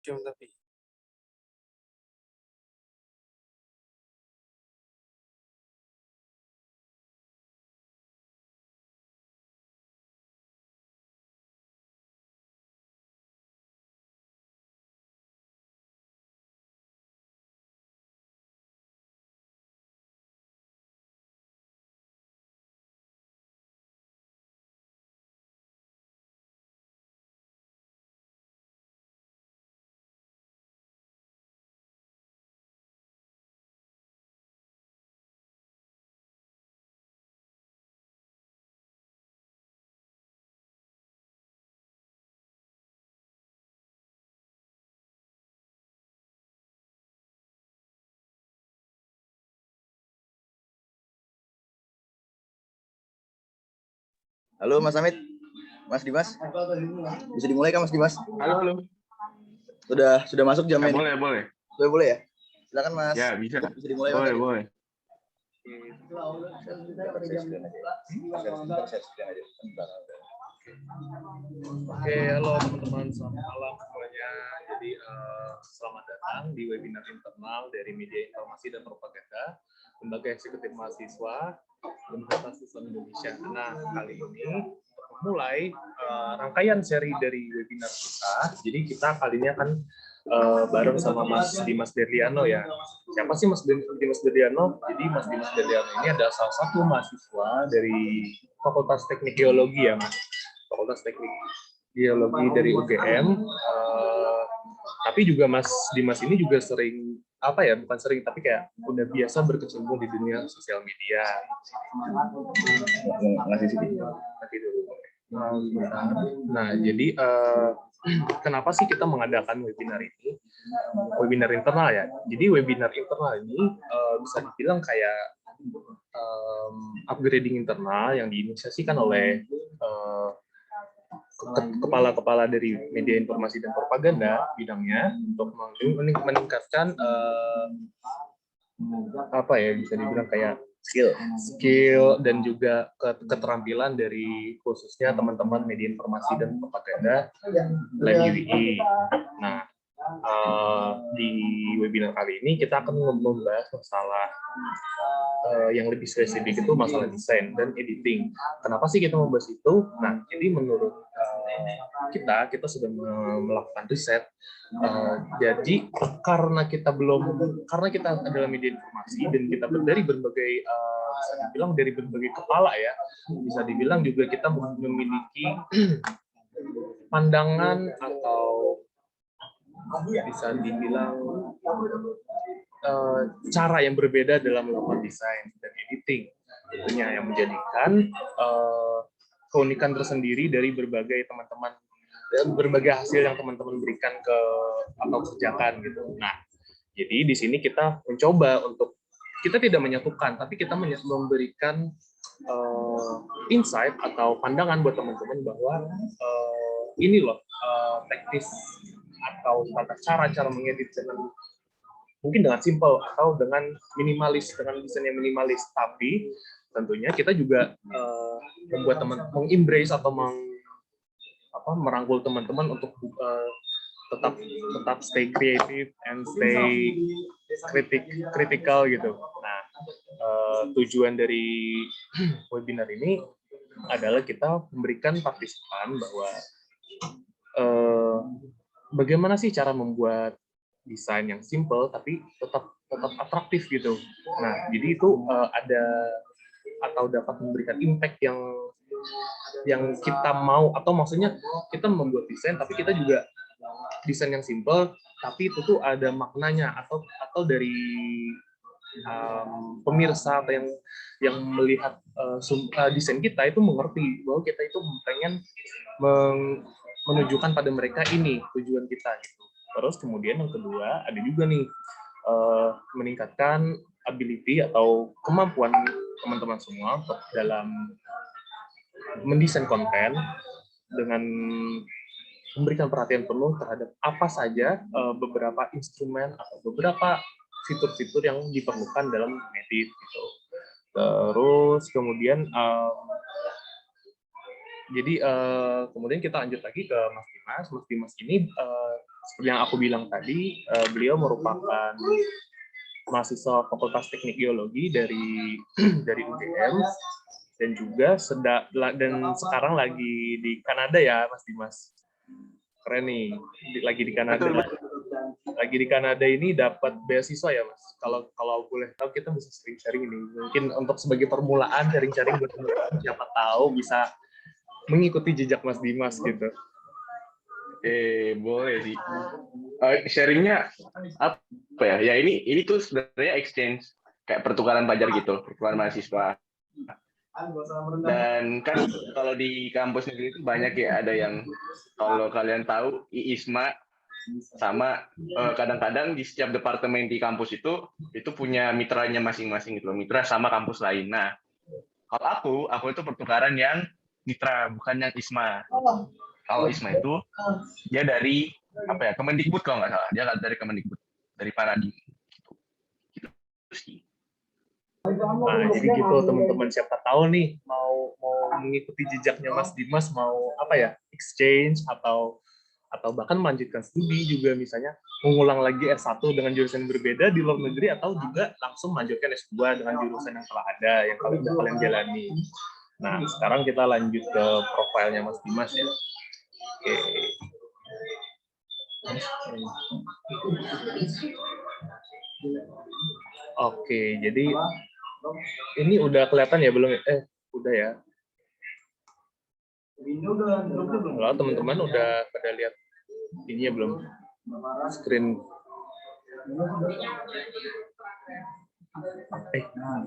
Cium tapi. Halo Mas Amit, Mas Dimas, bisa dimulai kan Mas Dimas? Halo. Sudah masuk jam ini? Boleh. Boleh ya? Silakan Mas. Ya bisa. Bisa dimulai. Boleh. Oke, halo teman-teman, selamat malam semuanya. Jadi selamat datang di webinar internal dari Media Informasi dan Propaganda, Lembaga Eksekutif Mahasiswa Universitas Islam Indonesia. Nah, kali ini untuk memulai rangkaian seri dari webinar kita. Jadi kita kali ini akan bareng sama Mas Dimas Derliano ya. Siapa sih Mas Dimas Derliano? Jadi Mas Dimas Derliano ini adalah salah satu mahasiswa dari Fakultas Teknik Geologi ya, Mas. Fakultas Teknik Geologi dari UGM. Tapi juga Mas Dimas ini juga sering bukan sering tapi kayak udah biasa berkecimpung di dunia sosial media. Nah, jadi kenapa sih kita mengadakan webinar ini? Webinar internal ya. Jadi webinar internal ini bisa dibilang kayak upgrading internal yang diinisiasikan oleh kepala-kepala dari media informasi dan propaganda bidangnya untuk meningkatkan bisa dibilang kayak skill dan juga keterampilan dari khususnya teman-teman media informasi dan propaganda LEM UII. Nah, di webinar kali ini kita akan membahas masalah yang lebih spesifik itu masalah desain dan editing. Kenapa sih kita membahas itu? Nah, jadi menurut kita sudah melakukan riset. Jadi karena kita adalah media informasi dan kita dari berbagai bisa dibilang dari berbagai kepala ya, bisa dibilang juga kita memiliki pandangan atau bisa dibilang cara yang berbeda dalam melakukan desain dan editing, tentunya yang menjadikan keunikan tersendiri dari berbagai teman-teman dan berbagai hasil yang teman-teman berikan atau kerjakan gitu. Nah, jadi di sini kita mencoba untuk kita tidak menyatukan, tapi kita memberikan insight atau pandangan buat teman-teman bahwa ini loh teknis atau cara mengedit mungkin dengan simple atau dengan minimalis, dengan desain yang minimalis, tapi tentunya kita juga membuat mengembrace atau merangkul teman-teman untuk tetap stay creative and stay critical gitu. Nah, tujuan dari webinar ini adalah kita memberikan partisipan bahwa bagaimana sih cara membuat desain yang simple tapi tetap atraktif gitu. Nah, jadi itu ada atau dapat memberikan impact yang kita mau, atau maksudnya kita membuat desain tapi kita juga desain yang simple tapi itu tuh ada maknanya atau dari pemirsa atau yang melihat desain kita itu mengerti bahwa kita itu pengen menunjukkan pada mereka ini tujuan kita gitu. Terus kemudian yang kedua ada juga nih meningkatkan ability atau kemampuan teman-teman semua dalam mendesain konten dengan memberikan perhatian penuh terhadap apa saja beberapa instrumen atau beberapa fitur-fitur yang diperlukan dalam edit gitu. Terus kemudian kemudian kita lanjut lagi ke Mas Dimas. Mas Dimas ini seperti yang aku bilang tadi, beliau merupakan mahasiswa Fakultas Teknik Geologi dari dari UGM dan juga sekarang lagi di Kanada ya, Mas Dimas. Keren nih, lagi di Kanada. Lagi di Kanada ini dapat beasiswa ya, Mas. Kalau boleh tahu kita bisa sharing-sharing ini. Mungkin untuk sebagai permulaan sharing-sharing buat teman-teman, siapa tahu bisa mengikuti jejak Mas Dimas gitu. Boleh sih. Sharingnya apa ya? Ya ini tuh sebenarnya exchange kayak pertukaran pelajar gitu, pertukaran mahasiswa. Dan kan kalau di kampus negeri itu banyak ya, ada yang kalau kalian tahu IISMA sama kadang-kadang di setiap departemen di kampus itu punya mitranya masing-masing gitu loh, mitra sama kampus lain. Nah, kalau aku itu pertukaran yang mitra, bukan yang ISMA. Kalau ISMA itu dia dari apa ya, Kemendikbud kalau nggak salah, dia dari Kemendikbud, dari Paradigm gitu sih. Nah, jadi gitu teman-teman, siapa tahu nih mau mengikuti jejaknya Mas Dimas, mau apa ya, exchange atau bahkan melanjutkan studi juga, misalnya mengulang lagi S1 dengan jurusan berbeda di luar negeri, atau juga langsung melanjutkan S2 dengan jurusan yang telah ada yang kalian jalani. Nah, sekarang kita lanjut ke profilnya Mas Dimas ya. Oke, jadi ini udah kelihatan ya belum? Udah ya. Halo teman-teman, udah pada lihat ini ya belum? Screen.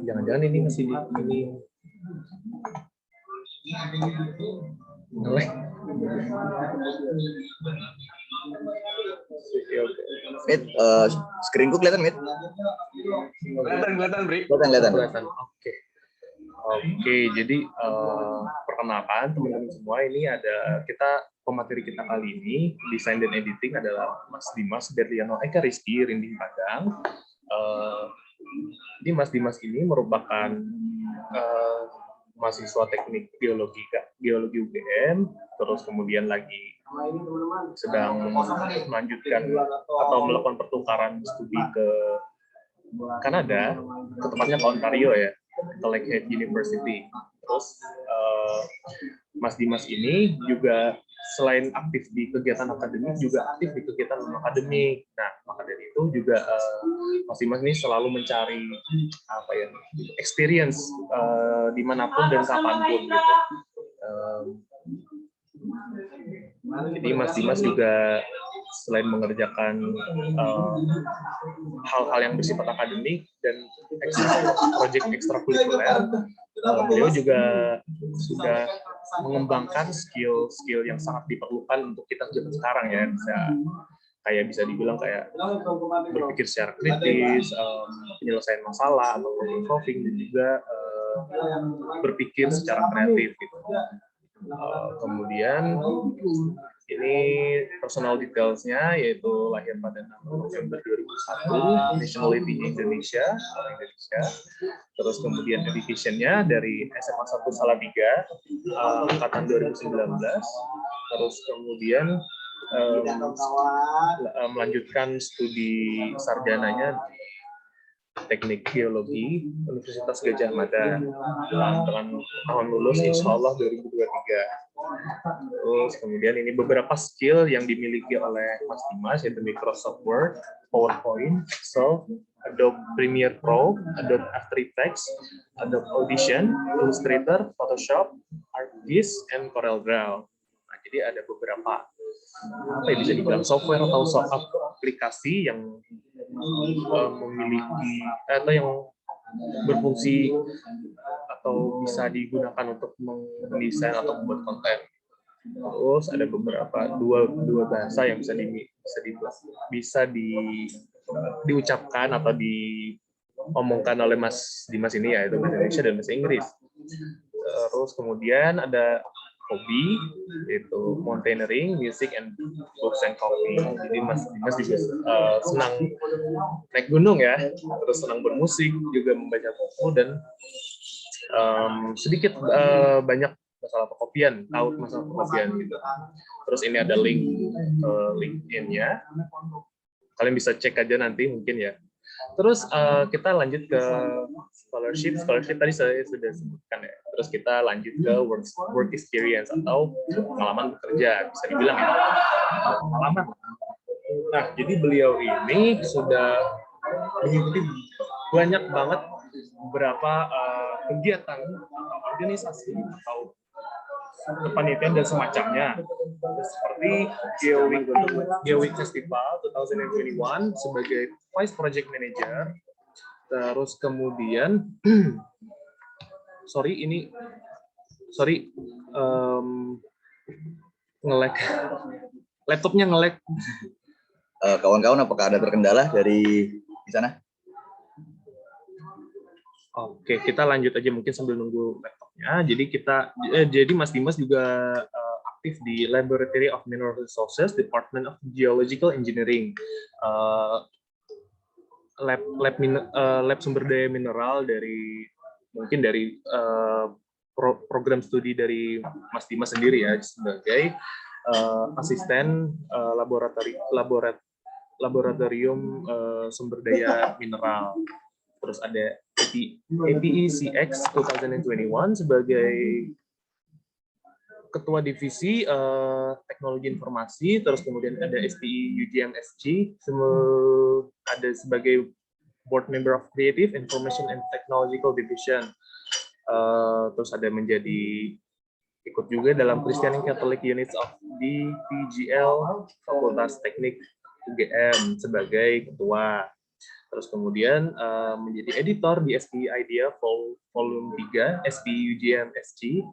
Jangan-jangan ini masih ini. Ngelek. Mit, screenku kelihatan, Mit? Kelihatan, Bri. Kelihatan. Oke, jadi perkenalkan teman-teman semua, ini ada pemateri kita kali ini, desain dan editing adalah Mas Dimas Berliano Eka Rizky Rinding Padang. Jadi Mas Dimas ini merupakan mahasiswa teknik geologi UGM, terus kemudian lagi sedang melanjutkan atau melakukan pertukaran studi ke Kanada, tepatnya ke Ontario ya, ke Lakehead University. Terus Mas Dimas ini juga selain aktif di kegiatan akademik, juga aktif di kegiatan non-akademik. Nah, maka dari itu juga Mas Dimas ini selalu mencari apa ya, experience dimanapun dan kapanpun gitu. Jadi Mas Dimas juga selain mengerjakan hal-hal yang bersifat akademik dan proyek ekstrakurikuler, beliau juga sudah mengembangkan skill yang sangat diperlukan untuk kita zaman sekarang ya, bisa dibilang kayak berpikir secara kritis, penyelesaian masalah atau problem solving, dan juga berpikir secara kreatif gitu. Kemudian ini personal details-nya, yaitu lahir pada 6 November 2001, nationality Indonesia, orang Indonesia. Terus kemudian education-nya dari SMA 1 Salatiga, angkatan 2019. Terus kemudian melanjutkan studi sarjananya Teknik Geologi Universitas Gadjah Mada dengan tahun lulus insya Allah 2023. Terus kemudian ini beberapa skill yang dimiliki oleh Mas Dimas, yaitu Microsoft Word, PowerPoint, Excel, Adobe Premiere Pro, Adobe After Effects, Adobe Audition, Illustrator, Photoshop, ArcGIS, and CorelDRAW. Nah, jadi ada beberapa bisa dibilang software atau aplikasi yang memiliki atau yang berfungsi atau bisa digunakan untuk mendesain atau membuat konten. Terus ada beberapa dua bahasa yang bisa diucapkan atau diomongkan oleh Mas Dimas ini, yaitu bahasa Indonesia dan bahasa Inggris. Terus kemudian ada hobi, yaitu mountaineering, music, and books and coffee. Jadi Mas Dimas juga senang naik gunung ya, terus senang bermusik, juga membaca buku, dan sedikit banyak masalah perkopian, tahu masalah perkopian gitu. Terus ini ada link LinkedIn-nya. Kalian bisa cek aja nanti mungkin ya. Terus kita lanjut ke scholarship. Scholarship tadi saya sudah sebutkan ya. Terus kita lanjut ke work experience atau pengalaman bekerja, bisa dibilang ya. Pengalaman. Nah, jadi beliau ini sudah mengikuti banyak banget beberapa kegiatan atau organisasi atau kepanitiaan dan semacamnya, seperti GeoWeek Festival 2021 sebagai Vice Project Manager. Terus kemudian nge-lag, laptopnya nge-lag. Kawan-kawan, apakah ada terkendala di sana? Oke, kita lanjut aja mungkin sambil nunggu laptopnya. Jadi Mas Dimas juga aktif di Laboratory of Mineral Resources, Department of Geological Engineering, lab sumber daya mineral dari program studi dari Mas Dimas sendiri ya, sebagai asisten laboratorium sumber daya mineral. Terus ada APECX 2021 sebagai ketua divisi teknologi informasi. Terus kemudian ada SPI UGM-SG ada sebagai board member of Creative Information and Technological Division. Terus ada ikut juga dalam Christian Catholic Units of DPGL Fakultas Teknik UGM sebagai ketua. Terus kemudian menjadi editor di SPI Idea Volume 3, SPI UGM SC.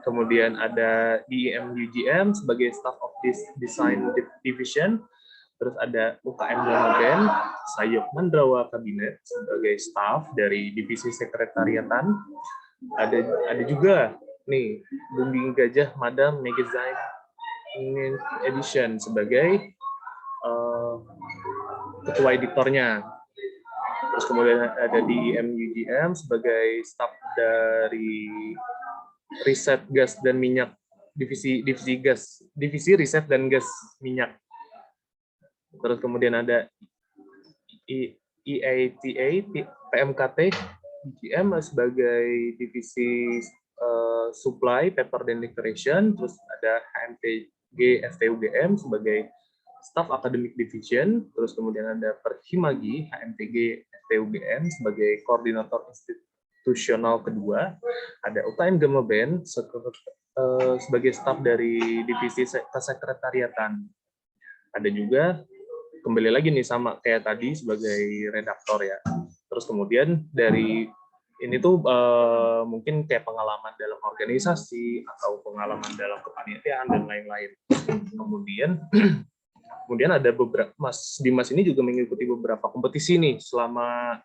Kemudian ada DEM UGM sebagai Staff of Design Division. Terus ada UKM Danoben, Sayok Mandrawa Kabinet sebagai staff dari Divisi Sekretariatan. Ada juga nih Bumi Gajah Mada Magazine Edition sebagai ketua editornya. Terus kemudian ada di UGM sebagai staf dari riset gas dan minyak, divisi riset dan gas minyak. Terus kemudian ada EATA PMKT UGM sebagai divisi supply paper dan decoration. Terus ada HMTG FTUGM sebagai Staff Academic Division. Terus kemudian ada Perhimagi HMTG FTUGM sebagai koordinator institusional kedua. Ada UKM Gemeben sebagai staf dari divisi kesekretariatan. Ada juga kembali lagi nih sama kayak tadi sebagai redaktor ya. Terus kemudian dari ini tuh mungkin kayak pengalaman dalam organisasi atau pengalaman dalam kepanitiaan dan lain-lain. Kemudian ada beberapa, Mas Dimas ini juga mengikuti beberapa kompetisi nih selama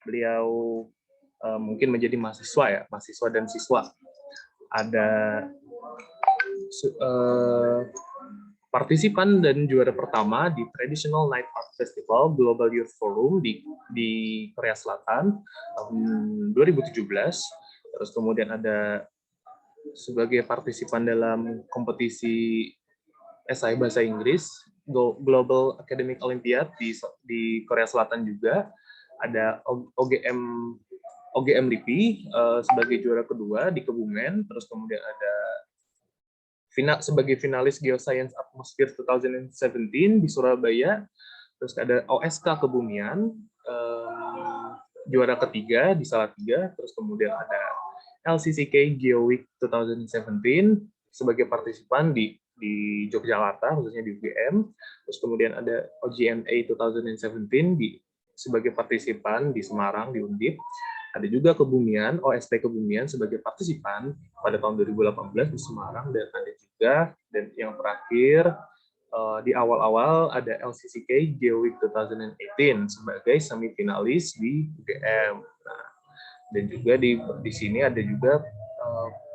beliau mungkin menjadi mahasiswa dan siswa. Ada partisipan dan juara pertama di Traditional Night Art Festival Global Youth Forum di Korea Selatan tahun 2017. Terus kemudian ada sebagai partisipan dalam kompetisi esai bahasa Inggris Global Academic Olympiad di Korea Selatan juga. Ada OGM LIPI sebagai juara kedua di Kebumen. Terus kemudian ada sebagai finalis Geoscience Atmosphere 2017 di Surabaya. Terus ada OSK Kebumian juara ketiga di Salatiga. Terus kemudian ada LCCK GeoWeek 2017 sebagai partisipan di Yogyakarta, khususnya di UGM. Terus kemudian ada OGMA 2017 sebagai partisipan di Semarang, di Undip. Ada juga Kebumian, OST Kebumian sebagai partisipan pada tahun 2018 di Semarang. Dan ada juga, dan yang terakhir, di awal-awal ada LCCK GeoWeek 2018 sebagai semifinalis di UGM. Nah, dan juga di sini ada juga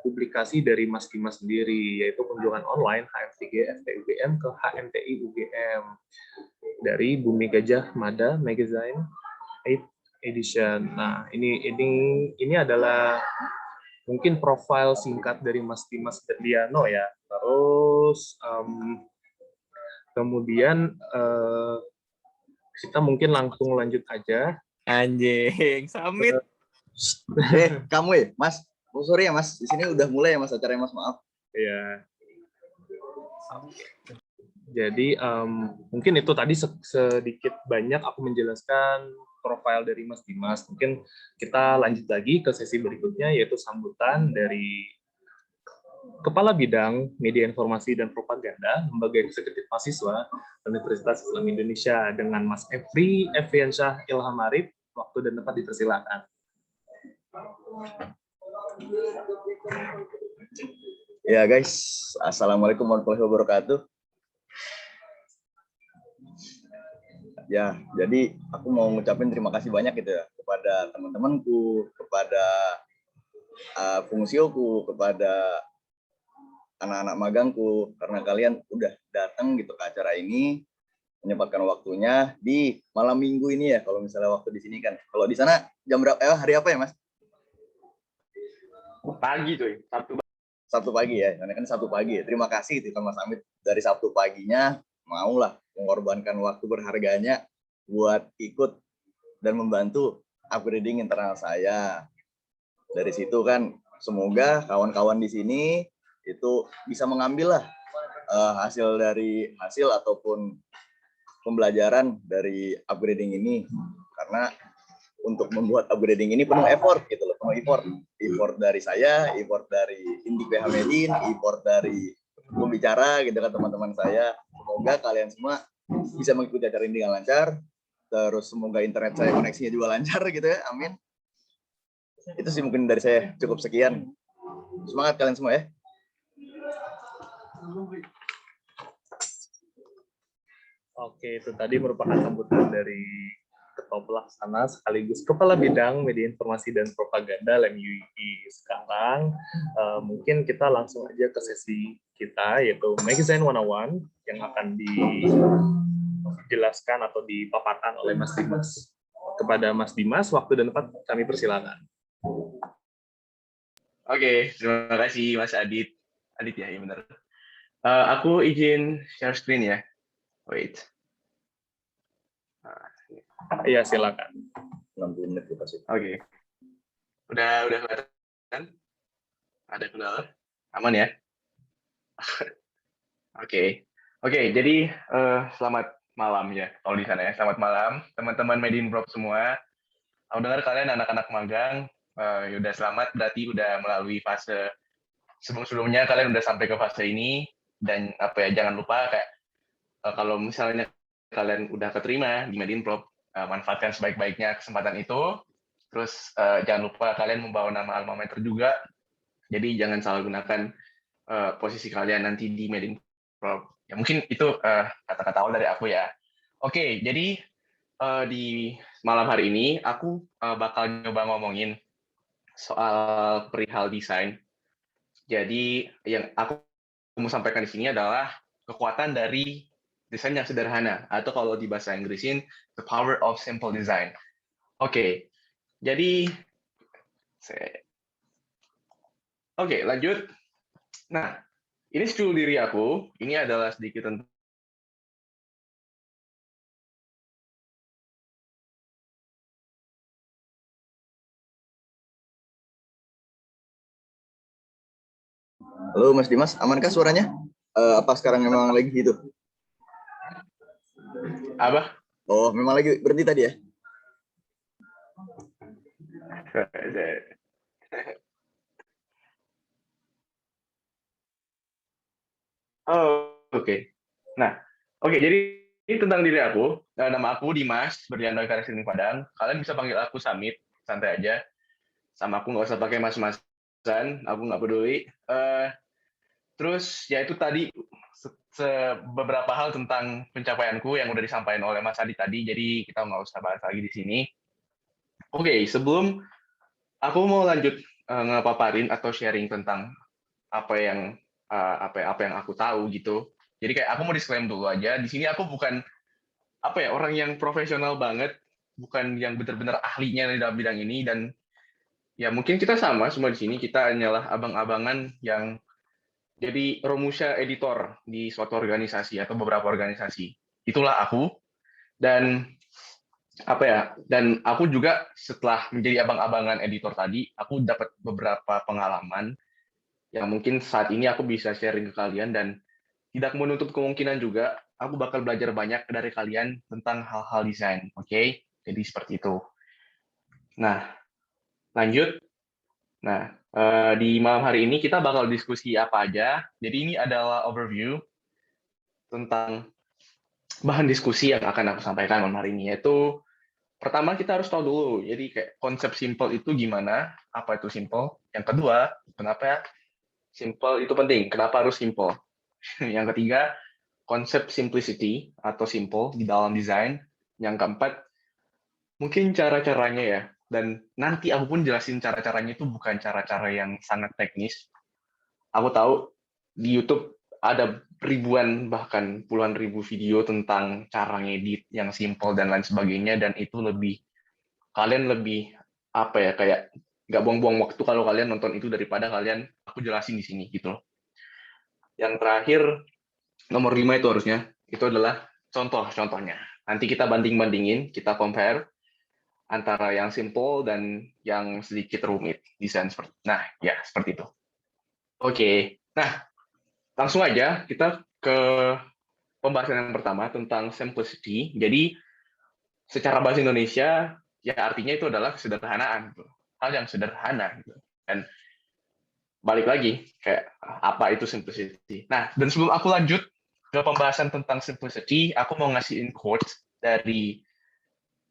publikasi dari Mas Dimas sendiri, yaitu kunjungan online HMTG FTUGM ke HMTI UGM dari Bumi Gajah Mada Magazine 8 Edition. Nah, ini adalah mungkin profil singkat dari Mas Dimas Ferdiano ya. Terus kemudian kita mungkin langsung lanjut aja. Anjing, Samit. Kamu ya, Mas. Oh, sorry ya, Mas. Di sini udah mulai ya, Mas, acaranya, Mas. Maaf. Ya. Jadi mungkin itu tadi sedikit banyak aku menjelaskan profil dari Mas Dimas. Mungkin kita lanjut lagi ke sesi berikutnya, yaitu sambutan dari Kepala Bidang Media Informasi dan Propaganda Lembaga Eksekutif Mahasiswa Universitas Islam Indonesia dengan Mas Efriansyah Ilham Arif. Waktu dan tempat dipersilakan. Ya guys, assalamualaikum warahmatullahi wabarakatuh. Ya, jadi aku mau ngucapin terima kasih banyak gitu ya kepada teman-temanku, kepada fungsioku, kepada anak-anak magangku, karena kalian udah datang gitu ke acara ini, menyempatkan waktunya di malam minggu ini ya, kalau misalnya waktu di sini kan. Kalau di sana jam berapa? Hari apa ya, Mas? Pagi tuh, Sabtu pagi ya, karena kan Sabtu pagi ya. Terima kasih itu Mas Amit dari Sabtu paginya maulah mengorbankan waktu berharganya buat ikut dan membantu upgrading internal saya. Dari situ kan semoga kawan-kawan di sini itu bisa mengambil lah hasil ataupun pembelajaran dari upgrading ini, karena untuk membuat upgrading ini penuh effort gitu loh, penuh effort dari saya, effort dari Indik PH Medin, effort dari pembicara gitu kan teman-teman saya. Semoga kalian semua bisa mengikuti acara ini dengan lancar, terus semoga internet saya koneksinya juga lancar gitu ya, amin. Itu sih mungkin dari saya, cukup sekian. Semangat kalian semua ya. Oke, itu tadi merupakan sambutan dari Ketua Pelaksana sekaligus Kepala Bidang Media Informasi dan Propaganda LEM UII. Sekarang mungkin kita langsung aja ke sesi kita, yaitu Magazine 101 yang akan dijelaskan atau dipaparkan oleh Mas Dimas. Kepada Mas Dimas, waktu dan tempat kami persilakan. Oke, terima kasih Mas Adit. Adit ya, iya benar. Aku izin share screen ya. Wait. Iya, silakan. 60 menit kita sih. Oke. Udah kelihatan? Ada kendala? Aman ya? Oke. Jadi selamat malam ya kalau di sana ya. Selamat malam teman-teman Medinprop semua. Aku dengar kalian anak-anak magang udah selamat, berarti udah melalui fase sebelum-sebelumnya, kalian udah sampai ke fase ini. Dan jangan lupa kayak kalau misalnya kalian udah keterima di Medinprop, manfaatkan sebaik-baiknya kesempatan itu. Terus jangan lupa kalian membawa nama alma mater juga. Jadi jangan salah gunakan posisi kalian nanti di Medinprop. Ya mungkin itu kata-kata awal dari aku ya. Oke, jadi di malam hari ini aku bakal nyoba ngomongin soal perihal desain. Jadi yang aku mau sampaikan di sini adalah kekuatan dari desain yang sederhana, atau kalau di bahasa Inggrisin, the power of simple design. Oke, jadi lanjut. Nah, ini skill diri aku. Ini adalah sedikit tentang Halo Mas Dimas, amankah suaranya? Apa sekarang memang lagi gitu? apa? Oh, memang lagi berhenti tadi ya? Oke. Nah, jadi ini tentang diri aku. Nama aku Dimas Berdiano Karisini Padang. Kalian bisa panggil aku Samit, santai aja. Sama aku nggak usah pakai mas-masan, aku nggak peduli. Terus ya itu tadi beberapa hal tentang pencapaianku yang udah disampaikan oleh Mas Adi tadi, jadi kita nggak usah bahas lagi di sini. Oke, sebelum aku mau lanjut ngepaparin atau sharing tentang apa yang aku tahu gitu. Jadi kayak aku mau disclaim dulu aja, di sini aku bukan orang yang profesional banget, bukan yang benar-benar ahlinya di dalam bidang ini, dan ya mungkin kita sama semua di sini, kita hanyalah abang-abangan yang jadi rumusnya editor di suatu organisasi atau beberapa organisasi. Itulah aku. Dan apa ya? Dan aku juga setelah menjadi abang-abangan editor tadi, aku dapat beberapa pengalaman yang mungkin saat ini aku bisa sharing ke kalian, dan tidak menutup kemungkinan juga aku bakal belajar banyak dari kalian tentang hal-hal desain. Oke? Jadi seperti itu. Nah, lanjut. Nah, di malam hari ini kita bakal diskusi apa aja. Jadi ini adalah overview tentang bahan diskusi yang akan aku sampaikan malam hari ini, yaitu pertama kita harus tahu dulu, jadi kayak konsep simple itu gimana, apa itu simple. Yang kedua, kenapa simple itu penting, kenapa harus simple. Yang ketiga, konsep simplicity atau simple di dalam desain. Yang keempat, mungkin cara-caranya ya. Dan nanti aku pun jelasin cara-caranya itu bukan cara-cara yang sangat teknis. Aku tahu di YouTube ada ribuan bahkan puluhan ribu video tentang cara ngedit yang simple dan lain sebagainya, dan itu kalian lebih apa ya, kayak nggak buang-buang waktu kalau kalian nonton itu daripada kalian aku jelasin di sini gitu loh. Yang terakhir, nomor 5 itu harusnya itu adalah contoh-contohnya. Nanti kita banding-bandingin, kita compare antara yang simple dan yang sedikit rumit desain seperti. Nah, ya seperti itu. Oke. Nah, langsung aja kita ke pembahasan yang pertama tentang simplicity. Jadi secara bahasa Indonesia ya artinya itu adalah kesederhanaan, gitu. Hal yang sederhana gitu. Dan balik lagi kayak apa itu simplicity. Nah, dan sebelum aku lanjut ke pembahasan tentang simplicity, aku mau ngasihin quotes dari,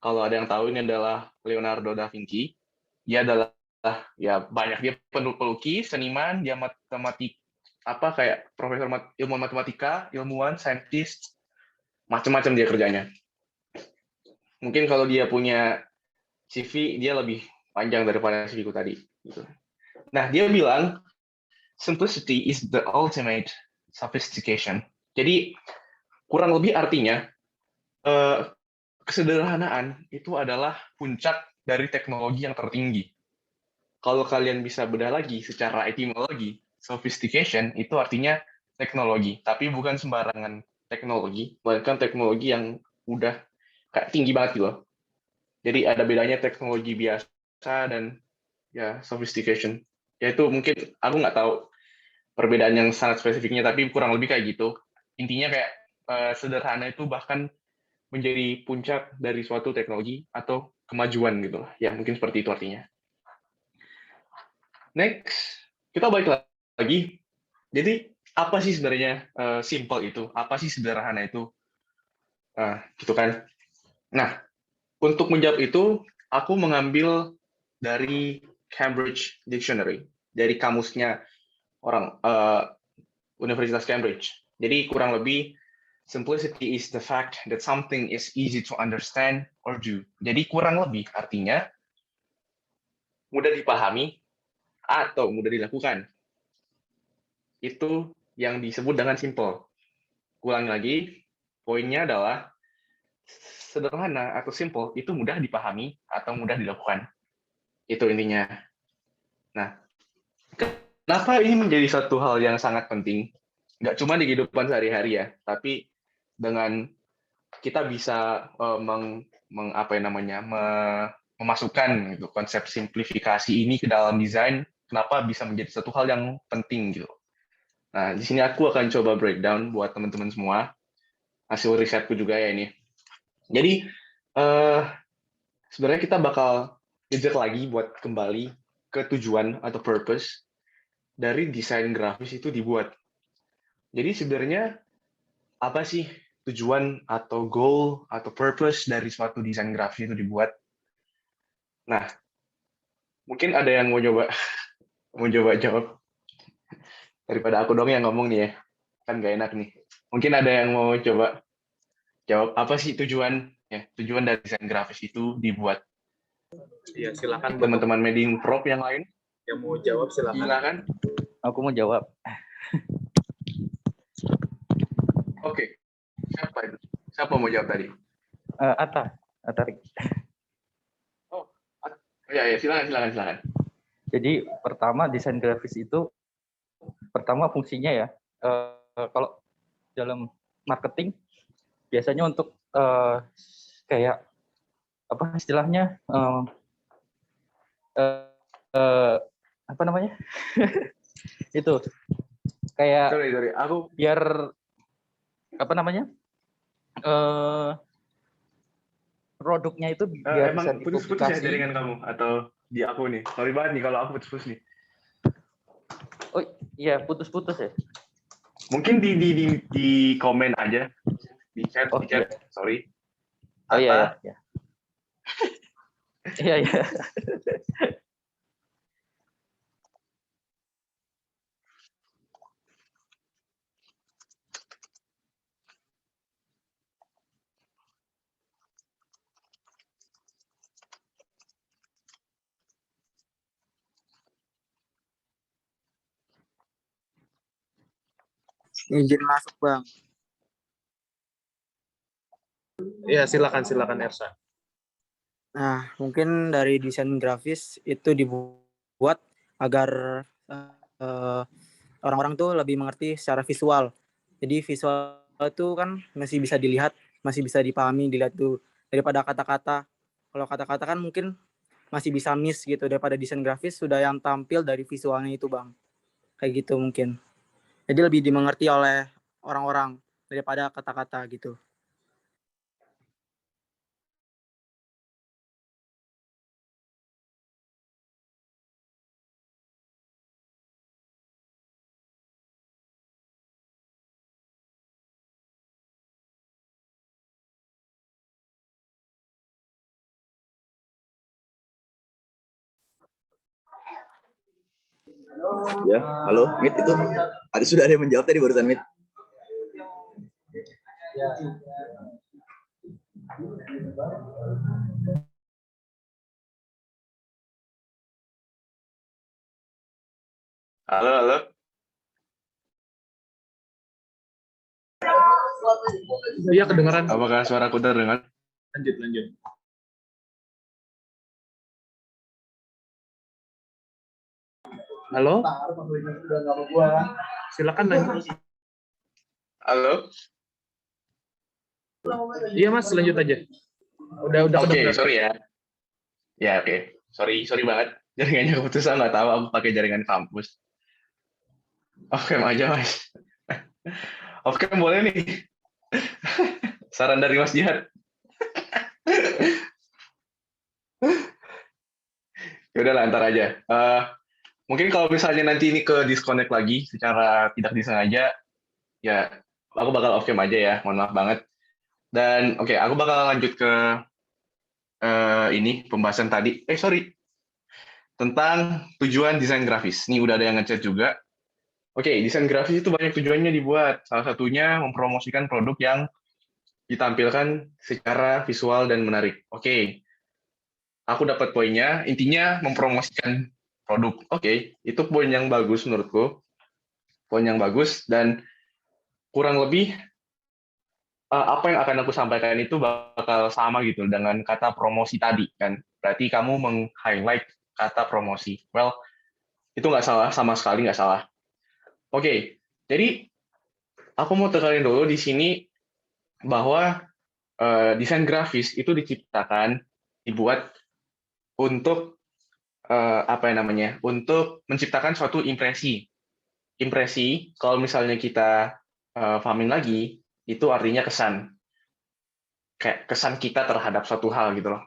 kalau ada yang tahu, ini adalah Leonardo da Vinci. Dia adalah ya banyak, dia pelukis, seniman, dia matematik, apa kayak profesor ilmu matematika, ilmuwan, saintis, macam-macam dia kerjanya. Mungkin kalau dia punya CV, dia lebih panjang daripada CV ku tadi. Gitu. Nah, dia bilang, simplicity is the ultimate sophistication. Jadi, kurang lebih artinya, kesederhanaan itu adalah puncak dari teknologi yang tertinggi. Kalau kalian bisa bedah lagi secara etimologi, sophistication itu artinya teknologi, tapi bukan sembarangan teknologi, melainkan teknologi yang udah kayak tinggi banget gitu loh. Jadi ada bedanya teknologi biasa dan ya sophistication. Yaitu mungkin aku nggak tahu perbedaan yang sangat spesifiknya, tapi kurang lebih kayak gitu. Intinya kayak sederhana itu bahkan menjadi puncak dari suatu teknologi atau kemajuan gitu. Ya mungkin seperti itu artinya. Next, kita balik lagi. Jadi apa sih sebenarnya simple itu? Apa sih sederhana itu? Gitu kan. Nah, untuk menjawab itu, aku mengambil dari Cambridge Dictionary, dari kamusnya Universitas Cambridge. Jadi kurang lebih, simplicity is the fact that something is easy to understand or do. Jadi kurang lebih artinya mudah dipahami atau mudah dilakukan. Itu yang disebut dengan simple. Ulangi lagi, poinnya adalah sederhana atau simple itu mudah dipahami atau mudah dilakukan. Itu intinya. Nah, kenapa ini menjadi satu hal yang sangat penting? Nggak cuma di kehidupan sehari-hari ya, tapi dengan kita bisa memasukkan gitu, konsep simplifikasi ini ke dalam desain, kenapa bisa menjadi satu hal yang penting gitu. Nah, di sini aku akan coba breakdown buat teman-teman semua, hasil risetku juga ya ini. Jadi, sebenarnya kita bakal ngejar lagi buat kembali ke tujuan atau purpose dari desain grafis itu dibuat. Jadi sebenarnya apa sih tujuan atau goal atau purpose dari suatu desain grafis itu dibuat? Nah, mungkin ada yang mau coba jawab daripada aku dong yang ngomong nih ya, kan gak enak nih. Mungkin ada yang mau coba jawab apa sih tujuan dari desain grafis itu dibuat? Iya, silakan teman-teman Meding Prop yang lain yang mau jawab silakan. Aku mau jawab. Oke. Siapa itu? Siapa mau jawab tadi? Atta. Oh ya, silakan. Jadi pertama desain grafis itu pertama fungsinya ya, kalau dalam marketing biasanya untuk kayak apa istilahnya apa namanya itu kayak Sorry, aku biar apa namanya produknya itu biar bisa emang putus-putus ya dipublikasi. jaringan kamu atau di aku nih. Sorry banget nih kalau aku putus-putus nih. Oh iya putus-putus ya. Mungkin di komen aja di chat, Oh iya. Sorry. Oh iya Atta. ya. Iya iya. Izin masuk Bang. Ya, silakan Ersa. Nah, mungkin dari desain grafis itu dibuat agar eh, orang-orang tuh lebih mengerti secara visual. Jadi visual itu kan masih bisa dilihat, masih bisa dipahami, dilihat tuh daripada kata-kata. Kalau kata-kata kan mungkin masih bisa miss gitu, daripada desain grafis sudah yang tampil dari visualnya itu Bang. Kayak gitu mungkin. Jadi lebih dimengerti oleh orang-orang daripada kata-kata gitu. Ya, halo, Mit itu. Sudah ada yang menjawab tadi barusan, Mit. Halo. Iya, kedengeran. Apakah suaraku terdengar? Lanjut. Halo? Silakan lanjut. Halo. Iya, Mas, lanjut aja. Udah Oke, kedengeran. sorry ya. Ya, oke. Sorry banget. Jaringannya keputusan, nggak tahu aku pakai jaringan kampus. Oke, aja, Mas. Oke, boleh nih. Saran dari Mas Jihad. Ya udah lantar aja. Mungkin kalau misalnya nanti ini ke disconnect lagi secara tidak disengaja, ya aku bakal off cam aja ya. Mohon maaf banget. Dan oke, aku bakal lanjut ke ini pembahasan tadi. Sorry. Tentang tujuan desain grafis. Nih udah ada yang ngechat juga. Oke, desain grafis itu banyak tujuannya dibuat. Salah satunya mempromosikan produk yang ditampilkan secara visual dan menarik. Oke, aku dapat poinnya. Intinya mempromosikan produk. Oke, itu poin yang bagus menurutku. Poin yang bagus dan kurang lebih apa yang akan aku sampaikan itu bakal sama gitu dengan kata promosi tadi kan. Berarti kamu meng-highlight kata promosi. Well, itu nggak salah, sama sekali nggak salah. Oke, jadi aku mau tekankan dulu di sini bahwa desain grafis itu diciptakan, dibuat untuk apa yang namanya, untuk menciptakan suatu impresi. Impresi, kalau misalnya kita pahamin lagi, itu artinya kesan. Kayak kesan kita terhadap suatu hal gitu loh.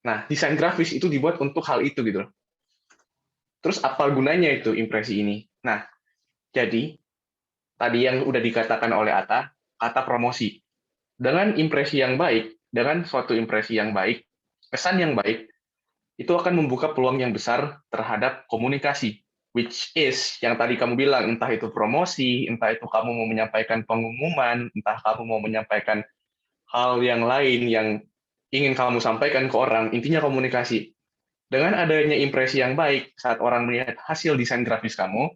Nah, desain grafis itu dibuat untuk hal itu gitu loh. Terus apa gunanya itu impresi ini? Nah, jadi tadi yang udah dikatakan oleh Atta, kata promosi. Dengan impresi yang baik, dengan suatu impresi yang baik, kesan yang baik, itu akan membuka peluang yang besar terhadap komunikasi. Which is, yang tadi kamu bilang, entah itu promosi, entah itu kamu mau menyampaikan pengumuman, entah kamu mau menyampaikan hal yang lain yang ingin kamu sampaikan ke orang, intinya komunikasi. Dengan adanya impresi yang baik saat orang melihat hasil desain grafis kamu,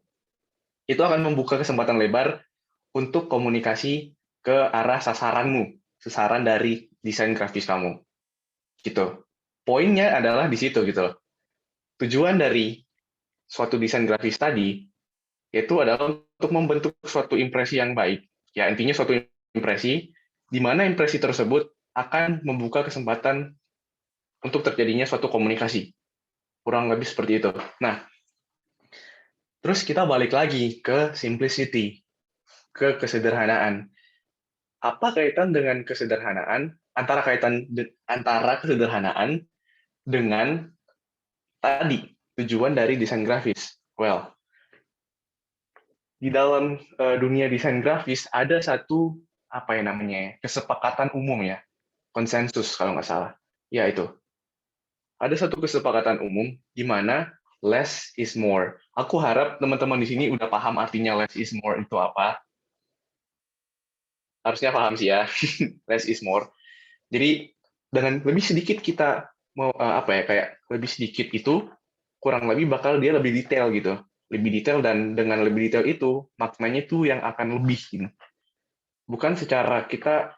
itu akan membuka kesempatan lebar untuk komunikasi ke arah sasaranmu, sasaran dari desain grafis kamu. Gitu. Poinnya adalah di situ gitu. Tujuan dari suatu desain grafis tadi itu adalah untuk membentuk suatu impresi yang baik. Ya, intinya suatu impresi di mana impresi tersebut akan membuka kesempatan untuk terjadinya suatu komunikasi. Kurang lebih seperti itu. Nah, terus kita balik lagi ke simplicity, ke kesederhanaan. Apa kaitan dengan kesederhanaan? Antara kesederhanaan dengan tadi tujuan dari desain grafis. Well, di dalam dunia desain grafis ada satu apa ya namanya kesepakatan umum ya, konsensus kalau nggak salah. Ya itu. Ada satu kesepakatan umum di mana less is more. Aku harap teman-teman di sini udah paham artinya less is more itu apa. Harusnya paham sih ya. Less is more. Jadi dengan lebih sedikit kita mau apa ya kayak lebih sedikit itu kurang lebih bakal dia lebih detail gitu. Lebih detail dan dengan lebih detail itu maknanya itu yang akan lebih gitu. Bukan secara kita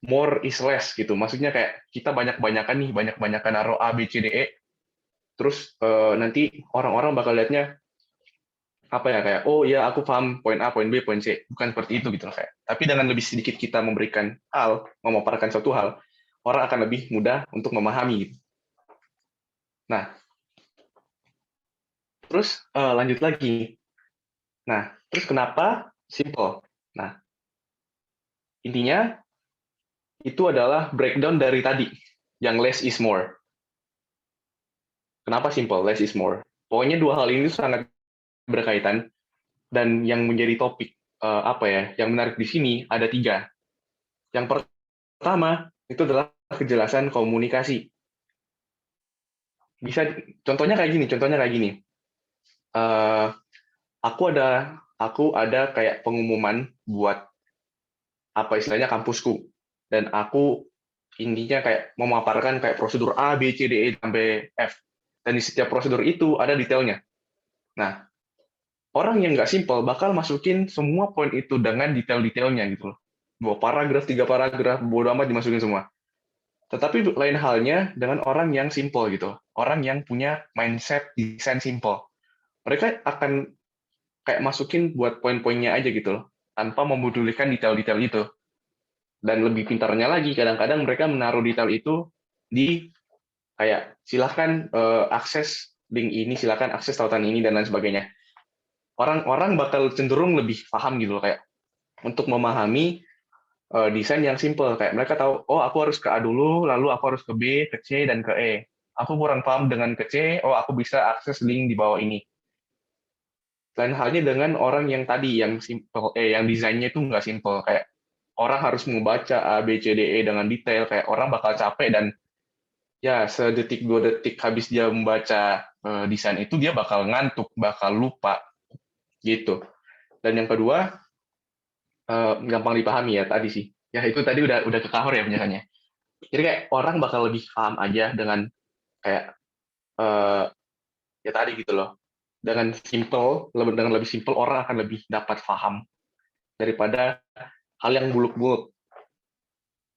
more is less gitu. Maksudnya kayak kita banyak-banyakan naruh A B C D E terus nanti orang-orang bakal lihatnya apa ya kayak oh ya aku paham poin A, poin B, poin C. Bukan seperti itu gitu loh kayak. Tapi dengan lebih sedikit kita memberikan memaparkan suatu hal, orang akan lebih mudah untuk memahami gitu. Nah, terus lanjut lagi. Nah, terus kenapa simple? Nah, intinya itu adalah breakdown dari tadi, yang less is more. Kenapa simple? Less is more. Pokoknya dua hal ini sangat berkaitan dan yang menjadi topik apa ya, yang menarik di sini ada tiga. Yang pertama itu adalah kejelasan komunikasi. Bisa contohnya kayak gini. Aku ada kayak pengumuman buat apa istilahnya kampusku dan aku intinya kayak memaparkan kayak prosedur A, B, C, D, E sampai F dan di setiap prosedur itu ada detailnya. Nah, orang yang nggak simple bakal masukin semua poin itu dengan detail-detailnya gitu loh. 2 paragraf, 3 paragraf, bodo amat dimasukin semua. Tetapi lain halnya dengan orang yang simple gitu. Orang yang punya mindset desain simple. Mereka akan kayak masukin buat poin-poinnya aja gitu loh, tanpa mempedulikan detail-detail itu. Dan lebih pintarnya lagi, kadang-kadang mereka menaruh detail itu di kayak silahkan akses link ini, silahkan akses tautan ini, dan lain sebagainya. Orang-orang bakal cenderung lebih paham gitu loh, kayak untuk memahami desain yang simple. Kayak mereka tahu, oh aku harus ke A dulu, lalu aku harus ke B, ke C, dan ke E. Aku kurang paham dengan ke C, oh aku bisa akses link di bawah ini. Lain halnya dengan orang yang tadi yang simple, yang desainnya itu nggak simple, kayak orang harus membaca A, B, C, D, E dengan detail, kayak orang bakal capek dan ya sedetik 2 detik habis dia membaca desain itu dia bakal ngantuk, bakal lupa gitu. Dan yang kedua gampang dipahami ya tadi sih. Ya itu tadi udah kekahur ya penjelasannya. Jadi kayak orang bakal lebih paham aja dengan kayak ya tadi gitu loh. Dengan lebih simple orang akan lebih dapat paham daripada hal yang buluk-buluk.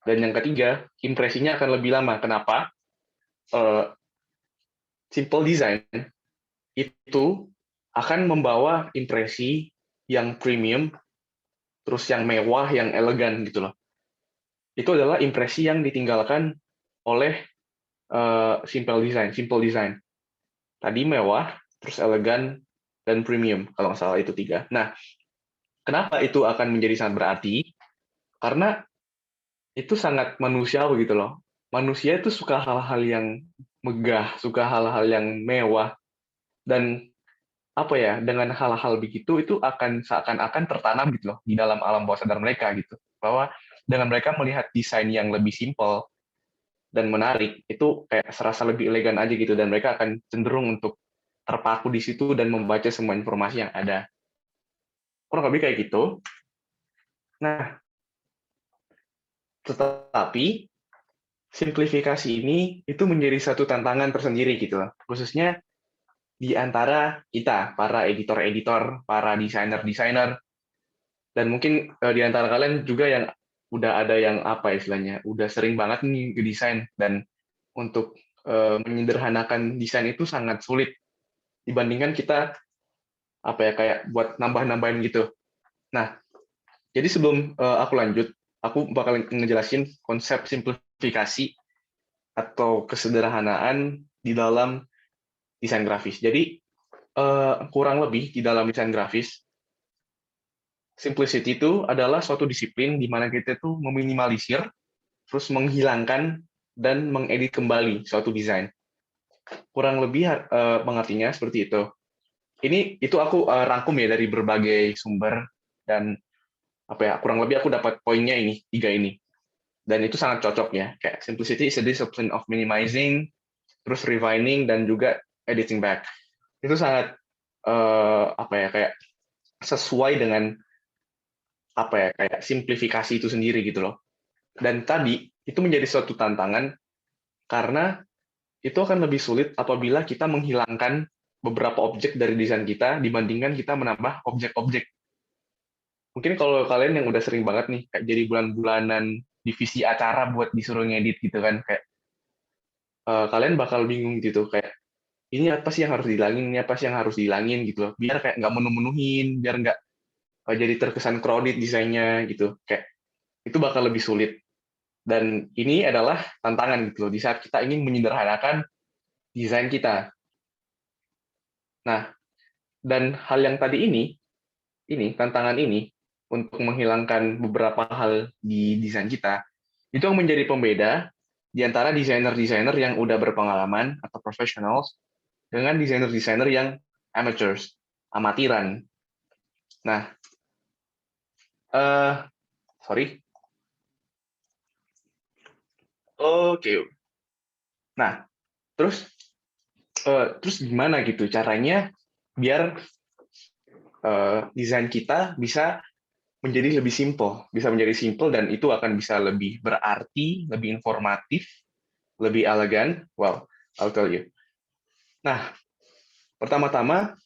Dan yang ketiga, impresinya akan lebih lama. Kenapa? Simple design itu akan membawa impresi yang premium, terus yang mewah, yang elegan gitu loh. Itu adalah impresi yang ditinggalkan oleh simple design. Tadi mewah, terus elegan, dan premium, kalau nggak salah itu 3. Nah, kenapa itu akan menjadi sangat berarti? Karena itu sangat manusiawi gitu loh. Manusia itu suka hal-hal yang megah, suka hal-hal yang mewah, dan apa ya, dengan hal-hal begitu itu akan seakan-akan tertanam gitu loh di dalam alam bawah sadar mereka gitu. Bahwa dengan mereka melihat desain yang lebih simpel dan menarik, itu kayak serasa lebih elegan aja gitu, dan mereka akan cenderung untuk terpaku di situ dan membaca semua informasi yang ada. Kurang lebih kayak gitu. Nah, tetapi simplifikasi ini itu menjadi satu tantangan tersendiri gitu loh. Khususnya di antara kita, para editor-editor, para desainer-desainer, dan mungkin di antara kalian juga yang udah ada yang apa istilahnya, udah sering banget nih desain, dan untuk menyederhanakan desain itu sangat sulit. dibandingkan kita apa ya kayak buat nambah-nambahin gitu. Nah, jadi sebelum aku lanjut, aku bakal ngejelasin konsep simplifikasi atau kesederhanaan di dalam desain grafis. Jadi kurang lebih di dalam desain grafis, simplicity itu adalah suatu disiplin di mana kita tuh meminimalisir, terus menghilangkan dan mengedit kembali suatu desain. Kurang lebih mengertinya seperti itu. Itu aku rangkum ya dari berbagai sumber dan apa ya kurang lebih aku dapat poinnya ini 3 ini. Dan itu sangat cocok ya. Kayak simplicity is a discipline of minimizing, terus refining dan juga editing back. Itu sangat apa ya kayak sesuai dengan apa ya kayak simplifikasi itu sendiri gitu loh. Dan tadi itu menjadi suatu tantangan karena itu akan lebih sulit apabila kita menghilangkan beberapa objek dari desain kita dibandingkan kita menambah objek-objek. Mungkin kalau kalian yang udah sering banget nih kayak jadi bulan-bulanan divisi acara buat disuruh ngedit gitu kan kayak kalian bakal bingung gitu kayak ini apa sih yang harus dihilangin, ini apa sih yang harus dihilangin gitu loh. Biar kayak nggak menu-menuhin, biar nggak jadi terkesan crowded desainnya gitu. Kayak itu bakal lebih sulit. Dan ini adalah tantangan gitu loh di saat kita ingin menyederhanakan desain kita. Nah, dan hal yang tadi ini tantangan ini untuk menghilangkan beberapa hal di desain kita, itu yang menjadi pembeda di antara desainer-desainer yang udah berpengalaman atau professionals dengan desainer-desainer yang amateurs, amatiran. Nah, sorry. Oke. Nah, terus gimana gitu caranya biar desain kita bisa menjadi lebih simple dan itu akan bisa lebih berarti, lebih informatif, lebih elegan. Wow, I'll tell you. Nah, pertama-tama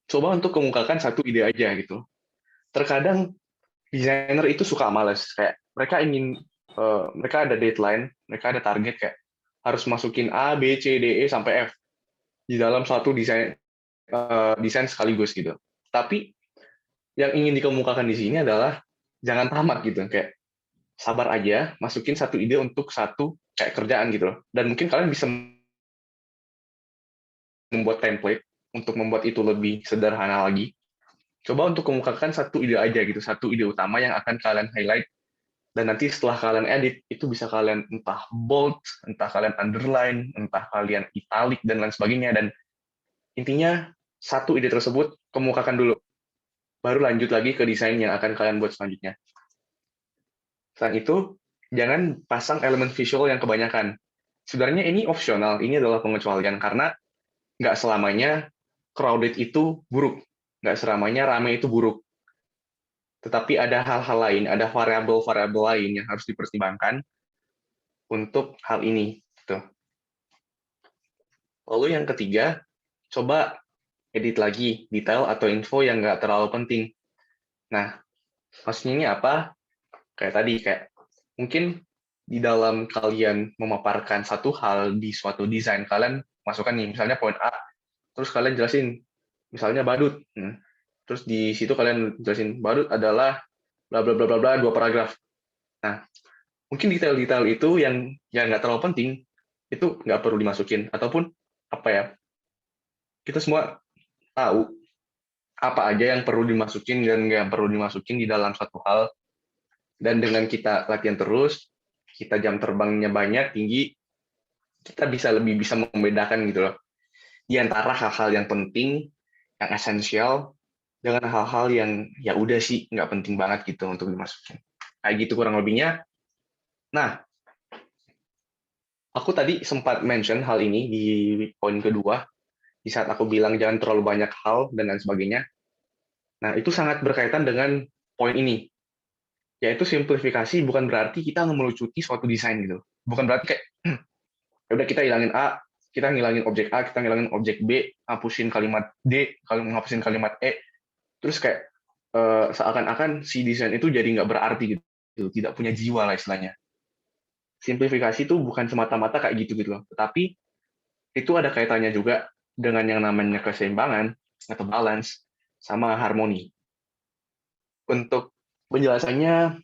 coba untuk kemukakan satu ide aja gitu. Terkadang desainer itu suka males kayak mereka ada deadline, mereka ada target kayak harus masukin A, B, C, D, E sampai F di dalam satu desain sekaligus gitu. Tapi yang ingin dikemukakan di sini adalah jangan tamat gitu, kayak sabar aja, masukin satu ide untuk satu kayak kerjaan gitu loh. Dan mungkin kalian bisa membuat template untuk membuat itu lebih sederhana lagi. Coba untuk kemukakan satu ide aja gitu, satu ide utama yang akan kalian highlight. Dan nanti setelah kalian edit, itu bisa kalian entah bold, entah kalian underline, entah kalian italic, dan lain sebagainya. Dan intinya, satu ide tersebut kemukakan dulu. Baru lanjut lagi ke desain yang akan kalian buat selanjutnya. Selain itu, jangan pasang elemen visual yang kebanyakan. Sebenarnya ini opsional, ini adalah pengecualian, karena nggak selamanya crowded itu buruk. Nggak selamanya rame itu buruk. Tetapi ada hal-hal lain, ada variabel-variabel lain yang harus dipertimbangkan untuk hal ini. Gitu. Lalu yang ketiga, coba edit lagi detail atau info yang nggak terlalu penting. Nah, maksudnya ini apa? Kayak tadi, kayak mungkin di dalam kalian memaparkan satu hal di suatu desain, kalian masukkan nih, misalnya poin A, terus kalian jelasin, misalnya badut. Terus di situ kalian jelasin badut adalah bla bla bla bla bla 2 paragraf. Nah, mungkin detail-detail itu yang nggak terlalu penting itu nggak perlu dimasukin ataupun apa ya kita semua tahu apa aja yang perlu dimasukin dan nggak perlu dimasukin di dalam satu hal dan dengan kita latihan terus kita jam terbangnya banyak tinggi kita lebih bisa membedakan gitu loh di antara hal-hal yang penting yang esensial dengan hal-hal yang ya udah sih nggak penting banget gitu untuk dimasukin. Kayak gitu kurang lebihnya. Nah, aku tadi sempat mention hal ini di poin kedua, di saat aku bilang jangan terlalu banyak hal dan lain sebagainya. Nah, itu sangat berkaitan dengan poin ini, yaitu simplifikasi bukan berarti kita melucuti suatu desain gitu. Bukan berarti kayak, ya udah kita hilangin A, kita ngilangin objek A, kita ngilangin objek B, hapusin kalimat D, kalau menghapusin kalimat E, terus kayak seakan-akan si desain itu jadi nggak berarti gitu, tidak punya jiwa lah istilahnya. Simplifikasi itu bukan semata-mata kayak gitu loh, tetapi itu ada kaitannya juga dengan yang namanya keseimbangan atau balance sama harmoni. Untuk penjelasannya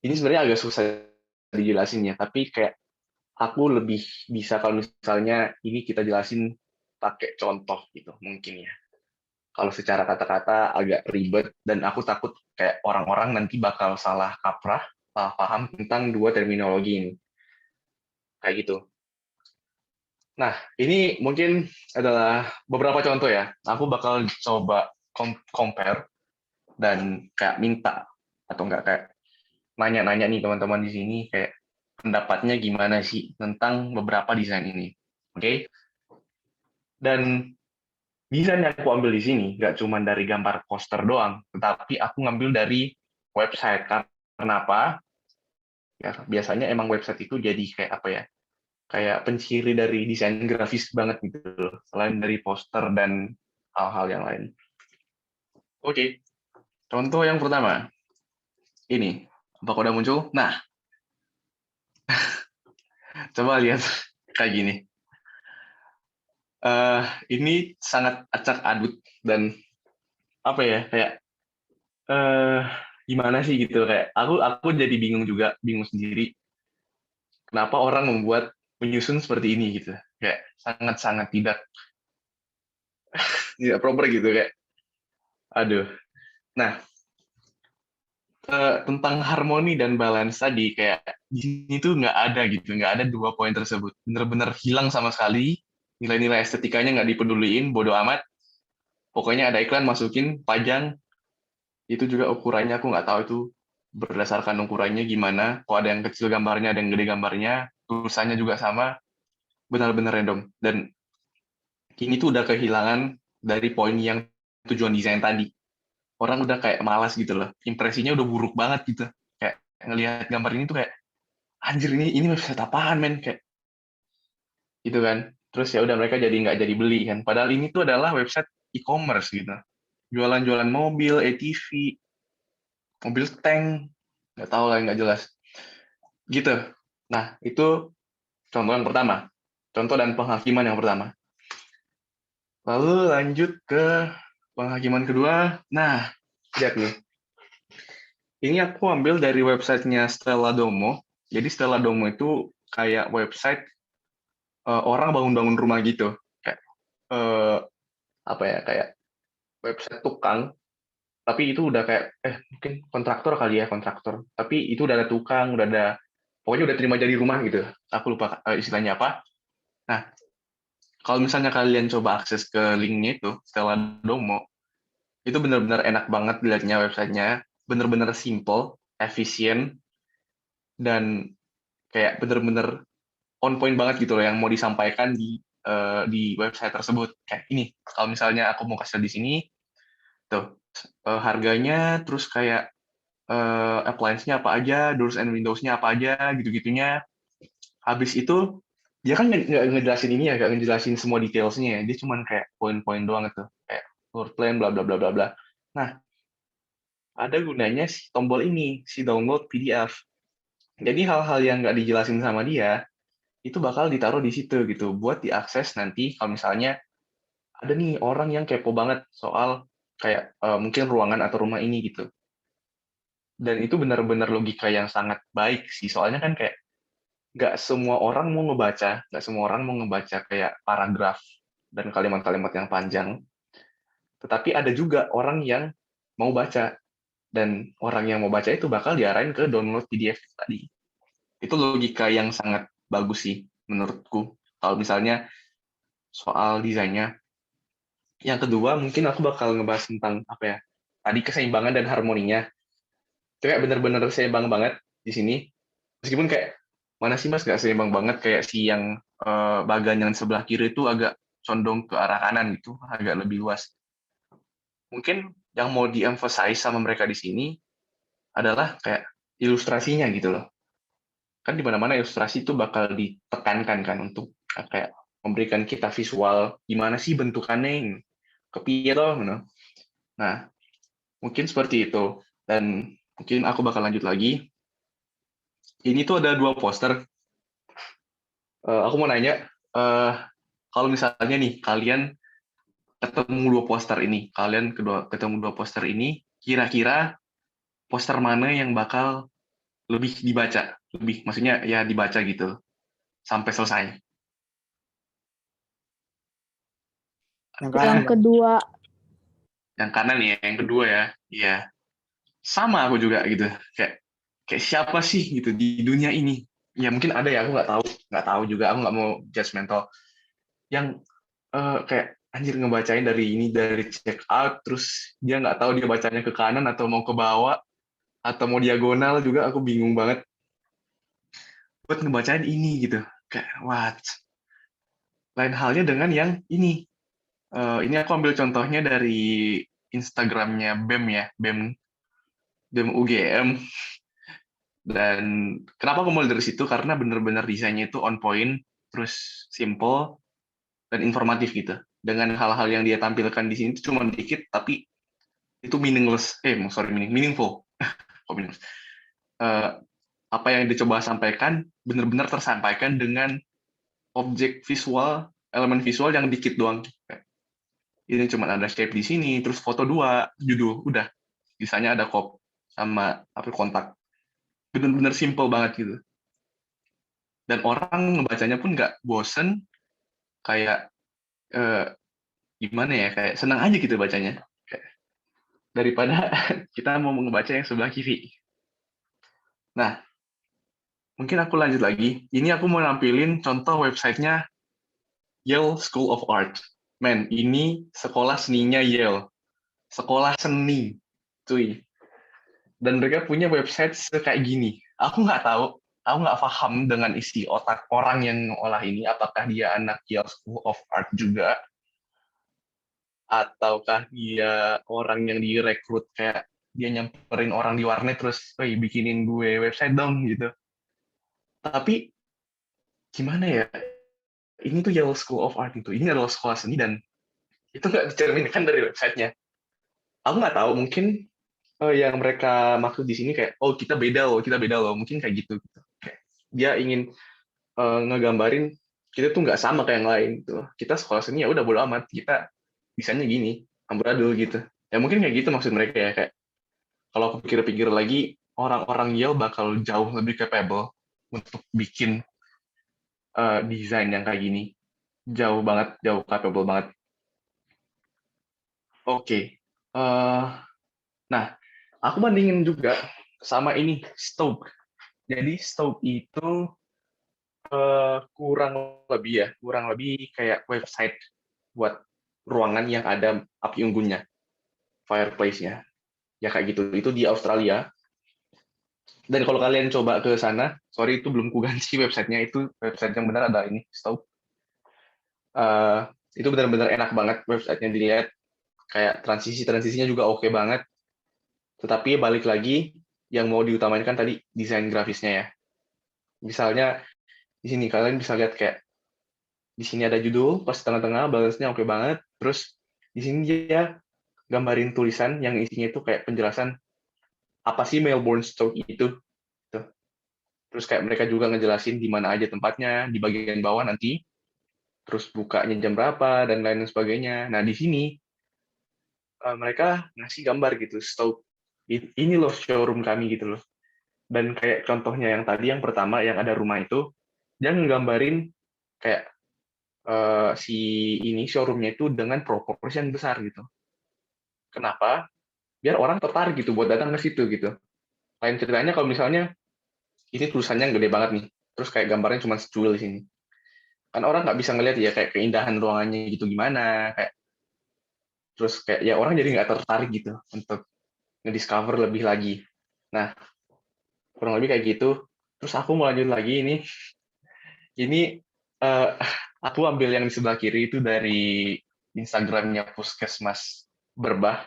ini sebenarnya agak susah dijelasin ya, tapi kayak aku lebih bisa kalau misalnya ini kita jelasin pakai contoh gitu mungkin ya. Kalau secara kata-kata agak ribet dan aku takut kayak orang-orang nanti bakal salah kaprah, salah paham tentang dua terminologi ini. Kayak gitu. Nah, ini mungkin adalah beberapa contoh ya. Aku bakal coba compare dan kayak minta atau enggak kayak nanya-nanya nih teman-teman di sini kayak pendapatnya gimana sih tentang beberapa desain ini. Oke? Dan desain yang aku ambil di sini nggak cuma dari gambar poster doang, tetapi aku ngambil dari website. Kenapa? Ya, biasanya emang website itu jadi kayak apa ya? Kayak penciri dari desain grafis banget gitu loh, selain dari poster dan hal-hal yang lain. Oke, contoh yang pertama. Ini, apakah udah muncul? Nah, coba lihat kayak gini. Ini sangat acak adut dan apa ya, kayak gimana sih gitu, kayak aku jadi bingung sendiri kenapa orang membuat menyusun seperti ini gitu, kayak sangat-sangat tidak proper gitu, kayak aduh. Nah, tentang harmoni dan balance tadi, kayak di sini tuh nggak ada gitu, nggak ada dua poin tersebut, bener-bener hilang sama sekali. Nilai-nilai estetikanya nggak dipeduliin, bodo amat. Pokoknya ada iklan, masukin, pajang. Itu juga ukurannya aku nggak tahu itu berdasarkan ukurannya gimana. Kok ada yang kecil gambarnya, ada yang gede gambarnya, tulisannya juga sama, benar-benar random. Dan ini tuh udah kehilangan dari poin yang tujuan desain tadi. Orang udah kayak malas gitu loh. Impresinya udah buruk banget gitu. Kayak ngelihat gambar ini tuh kayak, anjir ini website apaan men, kayak gitu kan. Terus ya udah mereka jadi nggak jadi beli kan. Padahal ini tuh adalah website e-commerce gitu. Jualan-jualan mobil, ATV, mobil tank, nggak tahu lah, nggak jelas. Gitu. Nah, itu contoh yang pertama. Contoh dan penghakiman yang pertama. Lalu lanjut ke penghakiman kedua. Nah, lihat nih. Ini aku ambil dari websitenya Stella Domo. Jadi Stella Domo itu kayak website orang bangun-bangun rumah gitu. Kayak apa ya, kayak website tukang, tapi itu udah kayak mungkin kontraktor kali ya, kontraktor. Tapi itu udah ada tukang, udah ada, pokoknya udah terima jadi rumah gitu. Aku lupa istilahnya apa. Nah, kalau misalnya kalian coba akses ke linknya itu, Stella Domo, itu benar-benar enak banget dilihatnya websitenya, benar-benar simple, efisien, dan kayak benar-benar on point banget gitu loh yang mau disampaikan di website tersebut. Kayak ini, kalau misalnya aku mau kasih di sini, tuh harganya, terus kayak appliance-nya apa aja, doors and windows-nya apa aja, gitu-gitunya. Habis itu, dia kan nggak ngejelasin ini ya, nggak ngejelasin semua details-nya ya. Dia cuman kayak poin-poin doang itu. Kayak floor plan, bla bla bla bla bla. Nah, ada gunanya si tombol ini, si download PDF. Jadi hal-hal yang nggak dijelasin sama dia, itu bakal ditaruh di situ gitu, buat diakses nanti kalau misalnya ada nih orang yang kepo banget soal kayak mungkin ruangan atau rumah ini gitu. Dan itu benar-benar logika yang sangat baik sih, soalnya kan kayak nggak semua orang mau ngebaca, nggak semua orang mau ngebaca kayak paragraf dan kalimat-kalimat yang panjang, tetapi ada juga orang yang mau baca, dan orang yang mau baca itu bakal diarahin ke download PDF tadi. Itu logika yang sangat bagus sih menurutku, kalau misalnya soal desainnya. Yang kedua, mungkin aku bakal ngebahas tentang apa ya, tadi keseimbangan dan harmoninya. Itu kayak bener-bener seimbang banget di sini. Meskipun kayak, mana sih mas nggak seimbang banget, kayak si yang bagan yang sebelah kiri itu agak condong ke arah kanan gitu, agak lebih luas. Mungkin yang mau di-emphasize sama mereka di sini adalah kayak ilustrasinya gitu loh. Kan di mana-mana ilustrasi itu bakal ditekankan kan untuk kayak memberikan kita visual gimana sih bentukannya, kepiye toh, Nah, mungkin seperti itu. Dan mungkin aku bakal lanjut lagi. Ini tuh ada dua poster. Aku mau nanya, kalau misalnya nih kalian ketemu dua poster ini, kira-kira poster mana yang bakal lebih dibaca, lebih maksudnya ya dibaca gitu sampai selesai. Yang kanan Yang Bang. kedua. Yang kanan ya, yang kedua ya, iya. Sama aku juga gitu, kayak siapa sih gitu di dunia ini? Ya mungkin ada ya, aku nggak tahu juga, aku nggak mau judgmental. Yang kayak anjir ngebacain dari check out, terus dia nggak tahu dia bacanya ke kanan atau mau ke bawah atau mau diagonal juga, aku bingung banget buat ngebacain ini gitu. Kayak what? Lain halnya dengan yang ini. Ini aku ambil contohnya dari Instagramnya BEM ya, BEM UGM. Dan kenapa aku mulai dari situ? Karena benar-benar desainnya itu on point, terus simple, dan informatif gitu. Dengan hal-hal yang dia tampilkan di sini itu cuma dikit, tapi itu meaningful. Kok meaningless? Apa yang dicoba sampaikan benar-benar tersampaikan dengan objek visual, elemen visual yang dikit doang. Ini cuma ada shape di sini, terus foto 2, judul, udah. Sisanya ada sama kontak. Benar-benar simple banget gitu. Dan orang ngebacanya pun nggak bosen, kayak gimana ya, kayak senang aja gitu bacanya. Daripada kita mau ngebaca yang sebelah kiri. Nah, mungkin aku lanjut lagi. Ini aku mau nampilin contoh websitenya Yale School of Art. Men, ini sekolah seninya Yale. Sekolah seni, cuy. Dan mereka punya website kayak gini. Aku nggak paham dengan isi otak orang yang ngolah ini, apakah dia anak Yale School of Art juga, ataukah dia orang yang direkrut, kayak dia nyamperin orang di warnet terus, "Woi, bikinin gue website dong," gitu. Tapi gimana ya? Ini tuh Yale School of Art itu. Ini adalah sekolah seni dan itu nggak dicerminkan dari websitenya. Aku nggak tahu, mungkin yang mereka maksud di sini kayak, oh kita beda loh, mungkin kayak gitu. Kayak, dia ingin ngegambarin kita tuh nggak sama kayak yang lain gitu. Kita sekolah seni ya udah bodo amat, kita bisanya gini, amburadul gitu. Ya mungkin kayak gitu maksud mereka ya, kayak kalau aku pikir-pikir lagi, orang-orang Yale bakal jauh lebih capable untuk bikin desain yang kayak gini. Jauh capable banget. Oke. Nah, aku bandingin juga sama ini, Stoke. Jadi Stoke itu kurang lebih kayak website buat ruangan yang ada api unggunnya, fireplace-nya. Ya kayak gitu. Itu di Australia. Dan kalau kalian coba ke sana, sorry itu belum kuganti websitenya, itu website yang benar ada ini, Stoke. Itu benar-benar enak banget websitenya dilihat, kayak transisinya juga oke banget. Tetapi balik lagi, yang mau diutamakan tadi desain grafisnya ya. Misalnya di sini kalian bisa lihat kayak di sini ada judul, pas tengah-tengah balance-nya oke banget. Terus di sini dia gambarin tulisan yang isinya itu kayak penjelasan apa sih Melbourne Stoke itu. Tuh. Terus kayak mereka juga ngejelasin di mana aja tempatnya, di bagian bawah nanti. Terus bukanya jam berapa dan lain sebagainya. Nah, di sini mereka ngasih gambar gitu, Stoke. Ini loh showroom kami gitu loh. Dan kayak contohnya yang tadi, yang pertama yang ada rumah itu, dia ngegambarin kayak si ini showroomnya itu dengan proporsi yang besar gitu. Kenapa? Biar orang tertarik gitu buat datang ke situ gitu. Lain ceritanya kalau misalnya ini tulisannya gede banget nih, terus kayak gambarnya cuma secuil di sini. Kan orang nggak bisa ngelihat ya kayak keindahan ruangannya gitu gimana, kayak terus kayak ya orang jadi nggak tertarik gitu untuk ngediscover lebih lagi. Nah, kurang lebih kayak gitu. Terus aku mau lanjut lagi ini aku ambil yang di sebelah kiri itu dari Instagramnya Puskesmas Berbah.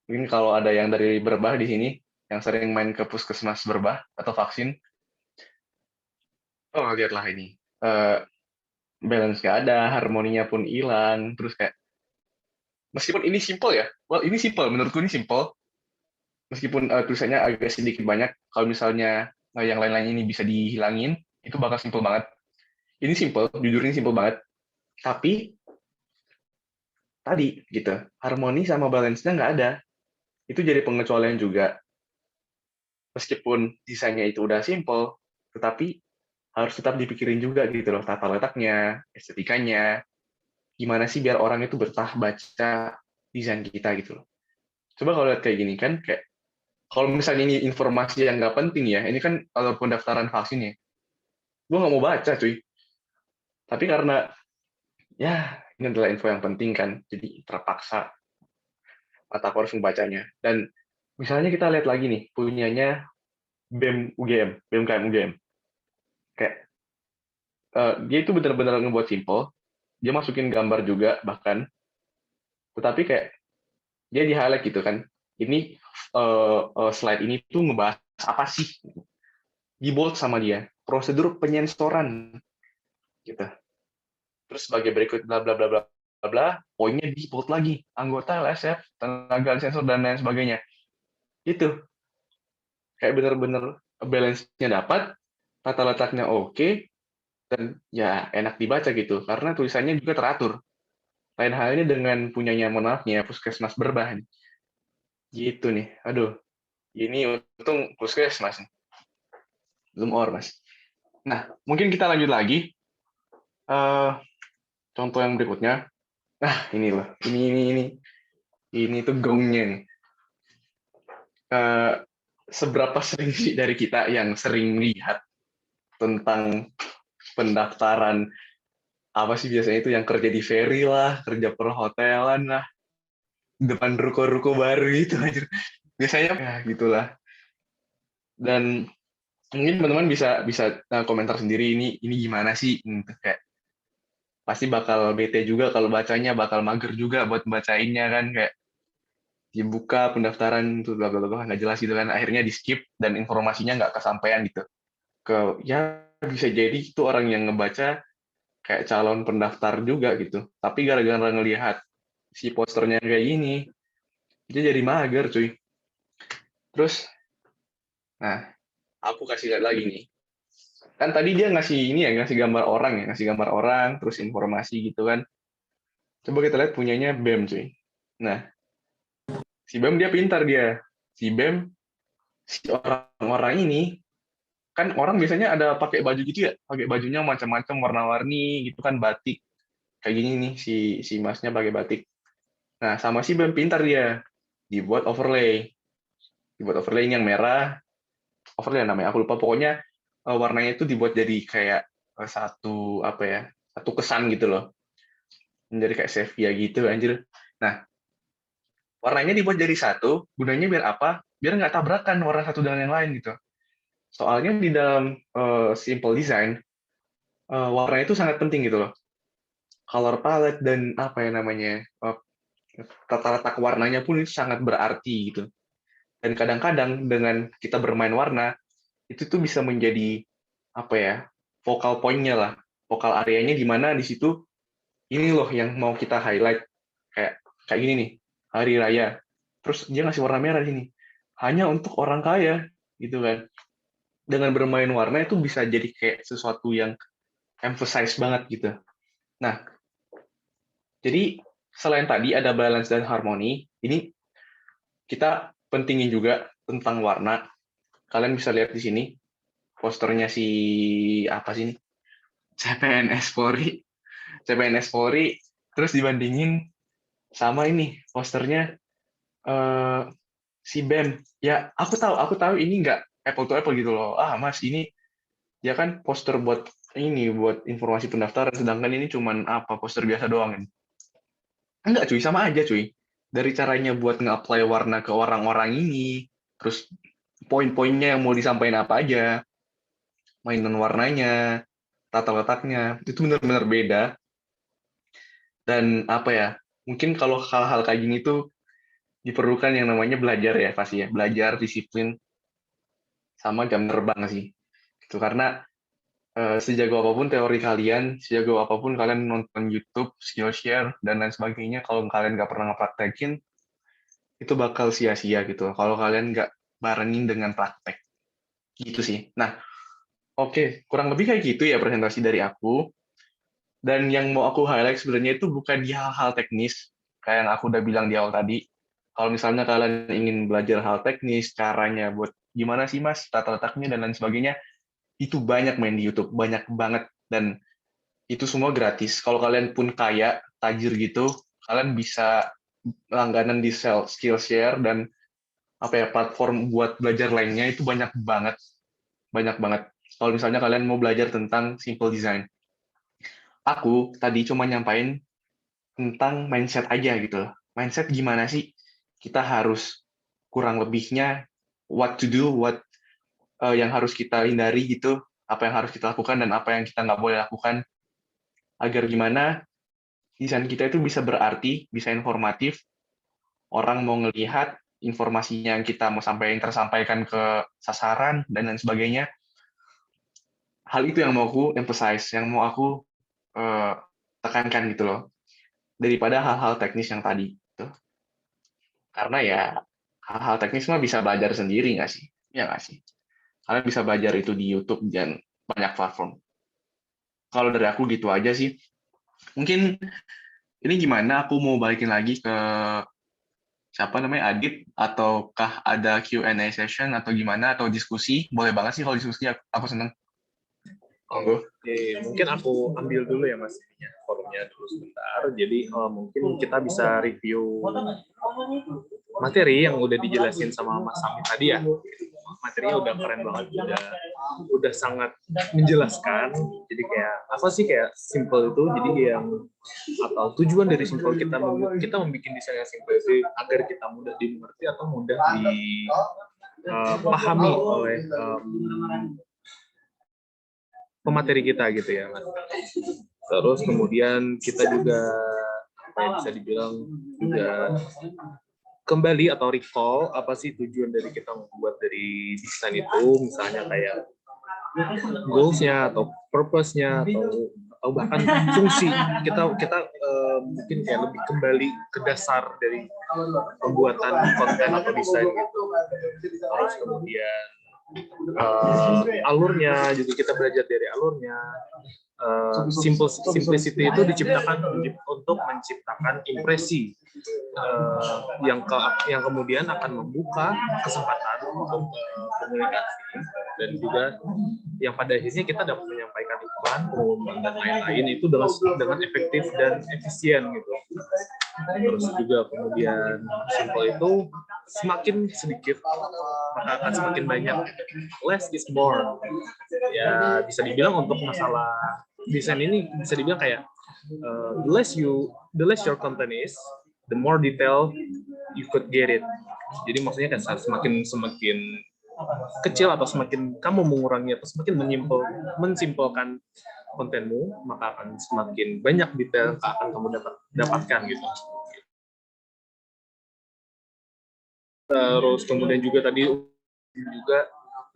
Mungkin kalau ada yang dari Berbah di sini yang sering main ke Puskesmas Berbah atau vaksin, oh lihatlah ini, balance nggak ada, harmoninya pun hilang, terus kayak meskipun ini simple ya, ini simple, menurutku ini simple, meskipun tulisannya agak sedikit banyak, kalau misalnya yang lain-lain ini bisa dihilangin, itu bakal simple banget. Ini simple, jujur ini simple banget. Tapi tadi gitu, harmoni sama balance-nya nggak ada. Itu jadi pengecualian juga. Meskipun desainnya itu udah simple, tetapi harus tetap dipikirin juga gitu loh, tata letaknya, estetikanya, gimana sih biar orang itu betah baca desain kita gitu loh. Coba kalau lihat kayak gini kan, kayak kalau misalnya ini informasi yang nggak penting ya, ini kan kalau pendaftaran vaksin ya, gue nggak mau baca cuy. Tapi karena ya ini adalah info yang penting kan, jadi terpaksa atau aku harus membacanya. Dan misalnya kita lihat lagi nih, punyanya BEM UGM, BMKM UGM. Kayak dia itu benar-benar ngebuat simple, dia masukin gambar juga bahkan, tetapi kayak dia di highlight gitu kan. Ini slide ini tuh ngebahas apa sih? Di bold sama dia, prosedur penyensoran gitu. Terus sebagai berikut bla bla bla bla bla bla, poinnya di bold lagi, anggota LSF, tenaga sensor dan lain sebagainya. Itu kayak benar-benar balance-nya dapat, tata letaknya oke, dan ya enak dibaca gitu karena tulisannya juga teratur. Lain halnya dengan punyanya, mohon maaf nih ya, Puskesmas Berbahan. Gitu nih. Aduh, ini untung Puskesmas nih. Belum Ormas. Nah, mungkin kita lanjut lagi. Contoh yang berikutnya. Nah, ini loh. Ini tuh gongnya nih. Seberapa sering sih dari kita yang sering lihat tentang pendaftaran apa sih biasanya itu yang kerja di ferry lah, kerja perhotelan lah, depan ruko-ruko baru itu anjir. Biasanya ya gitulah. Dan mungkin teman-teman bisa bisa komentar sendiri ini gimana sih gitu. Kayak pasti bakal bete juga kalau bacanya, bakal mager juga buat bacainnya kan, kayak dibuka pendaftaran tuh bla bla bla nggak jelas gitu kan, akhirnya di skip dan informasinya nggak kesampaian gitu ke ya bisa jadi itu orang yang ngebaca kayak calon pendaftar juga gitu, tapi gara-gara ngelihat si posternya kayak gini dia jadi mager cuy. Terus nah aku kasih lihat lagi nih, kan tadi dia ngasih ini ya, ngasih gambar orang ya, ngasih gambar orang terus informasi gitu kan. Coba kita lihat punyanya BEM cuy. Nah si BEM dia pintar, dia si BEM, si orang-orang ini kan orang biasanya ada pakai baju gitu ya, pakai bajunya macam-macam warna-warni gitu kan, batik kayak gini nih, si masnya pakai batik. Nah sama si BEM pintar, dia dibuat overlay ini yang merah, overlay namanya aku lupa, pokoknya warnanya itu dibuat jadi kayak satu apa ya, satu kesan gitu loh, menjadi kayak sepia gitu anjir. Nah warnanya dibuat jadi satu, gunanya biar apa? Biar nggak tabrakan warna satu dengan yang lain gitu. Soalnya di dalam simple design, warna itu sangat penting gitu loh. Color palette dan apa ya namanya, tata letak warnanya pun itu sangat berarti gitu. Dan kadang-kadang dengan kita bermain warna, itu tuh bisa menjadi apa ya, vokal point-nya lah, vokal areanya di mana di situ ini loh yang mau kita highlight, kayak gini nih, hari raya. Terus dia ngasih warna merah di sini. Hanya untuk orang kaya gitu kan. Dengan bermain warna itu bisa jadi kayak sesuatu yang emphasize banget gitu. Nah, jadi selain tadi ada balance dan harmoni, ini kita pentingin juga tentang warna. Kalian bisa lihat di sini posternya si apa sih ini? CPNS Polri. CPNS Polri terus dibandingin sama ini posternya si BEM. Ya, aku tahu ini nggak apple to apple gitu loh. Ah, Mas, ini ya kan poster buat ini buat informasi pendaftaran, sedangkan ini cuman apa, poster biasa doang kan. Enggak cuy, sama aja cuy. Dari caranya buat nge-apply warna ke orang-orang ini, terus poin-poinnya yang mau disampaikan apa aja, mainan warnanya, tata letaknya, itu benar-benar beda. Dan apa ya, mungkin kalau hal-hal kayak gini tuh diperlukan yang namanya belajar ya pasti ya, belajar disiplin sama jam terbang sih. Itu karena sejago apapun teori kalian, sejago apapun kalian nonton YouTube, Skillshare, dan lain sebagainya, kalau kalian nggak pernah ngepraktekin, itu bakal sia-sia gitu. Kalau kalian nggak barengin dengan praktek. Gitu sih. Nah, oke. Kurang lebih kayak gitu ya presentasi dari aku. Dan yang mau aku highlight sebenarnya itu bukan di hal-hal teknis, kayak yang aku udah bilang di awal tadi. Kalau misalnya kalian ingin belajar hal teknis, caranya buat gimana sih Mas, tata letaknya dan lain sebagainya, itu banyak main di YouTube, banyak banget. Dan itu semua gratis. Kalau kalian pun kaya, tajir gitu, kalian bisa langganan di Skillshare dan apa ya, platform buat belajar lainnya itu banyak banget. Banyak banget. Kalau misalnya kalian mau belajar tentang simple design. Aku tadi cuma nyampain tentang mindset aja gitu loh. Mindset gimana sih? Kita harus kurang lebihnya what to do, yang harus kita hindari gitu, apa yang harus kita lakukan dan apa yang kita nggak boleh lakukan, agar gimana desain kita itu bisa berarti, bisa informatif, orang mau ngelihat informasinya yang kita mau sampaikan tersampaikan ke sasaran dan lain sebagainya. Hal itu yang mau aku emphasize, yang mau aku tekankan gitu loh, daripada hal-hal teknis yang tadi. Gitu. Karena ya hal-hal teknis mah bisa belajar sendiri nggak sih? Ya nggak sih? Kalian bisa belajar itu di YouTube dan banyak platform. Kalau dari aku gitu aja sih. Mungkin ini gimana? Aku mau balikin lagi ke siapa namanya, Adit, ataukah ada Q&A session atau gimana, atau diskusi? Boleh banget sih kalau diskusi, aku seneng. Oke, mungkin aku ambil dulu ya Mas ininya, forumnya dulu sebentar. Jadi mungkin kita bisa review materi yang udah dijelasin sama Mas Sami tadi ya. Materinya udah keren banget, udah sangat menjelaskan. Jadi kayak apa sih kayak simple itu? Jadi yang atau tujuan dari simple kita membuat desain yang simple itu agar kita mudah dimengerti atau mudah dipahami oleh pemateri kita gitu ya Mas. Terus kemudian kita juga apa ya bisa dibilang juga kembali atau recall apa sih tujuan dari kita membuat dari desain itu, misalnya kayak goals-nya atau purpose-nya atau bahkan fungsi kita mungkin kayak lebih kembali ke dasar dari pembuatan konten atau desain gitu. Terus kemudian alurnya juga kita belajar dari alurnya. Simplicity itu diciptakan untuk menciptakan impresi yang kemudian akan membuka kesempatan untuk komunikasi, dan juga yang pada akhirnya kita dapat menyampaikan iklan, pengumuman dan lain-lain itu dengan efektif dan efisien gitu. Terus juga kemudian simple itu semakin sedikit maka akan semakin banyak. Less is more. Ya bisa dibilang untuk masalah desain ini bisa dibilang kayak the less your content is, the more detail you could get it. Jadi maksudnya kan semakin kecil atau semakin kamu mengurangi atau semakin mensimpelkan kontenmu, maka akan semakin banyak detail yang akan kamu dapatkan gitu. Terus kemudian juga tadi juga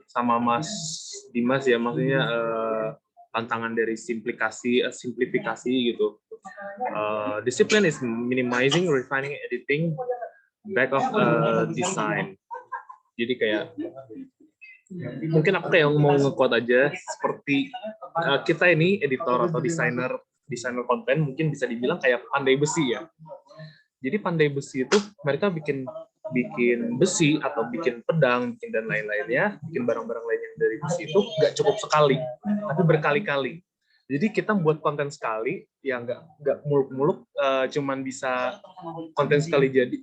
sama Mas Dimas ya, maksudnya tantangan dari simplifikasi gitu. Discipline is minimizing, refining, editing, back of design. Jadi kayak mungkin aku kayak mau nge-quote aja, seperti kita ini editor atau desainer konten mungkin bisa dibilang kayak pandai besi ya. Jadi pandai besi itu mereka bikin besi atau bikin pedang, bikin dan lain-lainnya, bikin barang-barang lain yang dari besi itu nggak cukup sekali, tapi berkali-kali. Jadi kita buat konten sekali, ya nggak muluk-muluk, cuman bisa konten sekali jadi,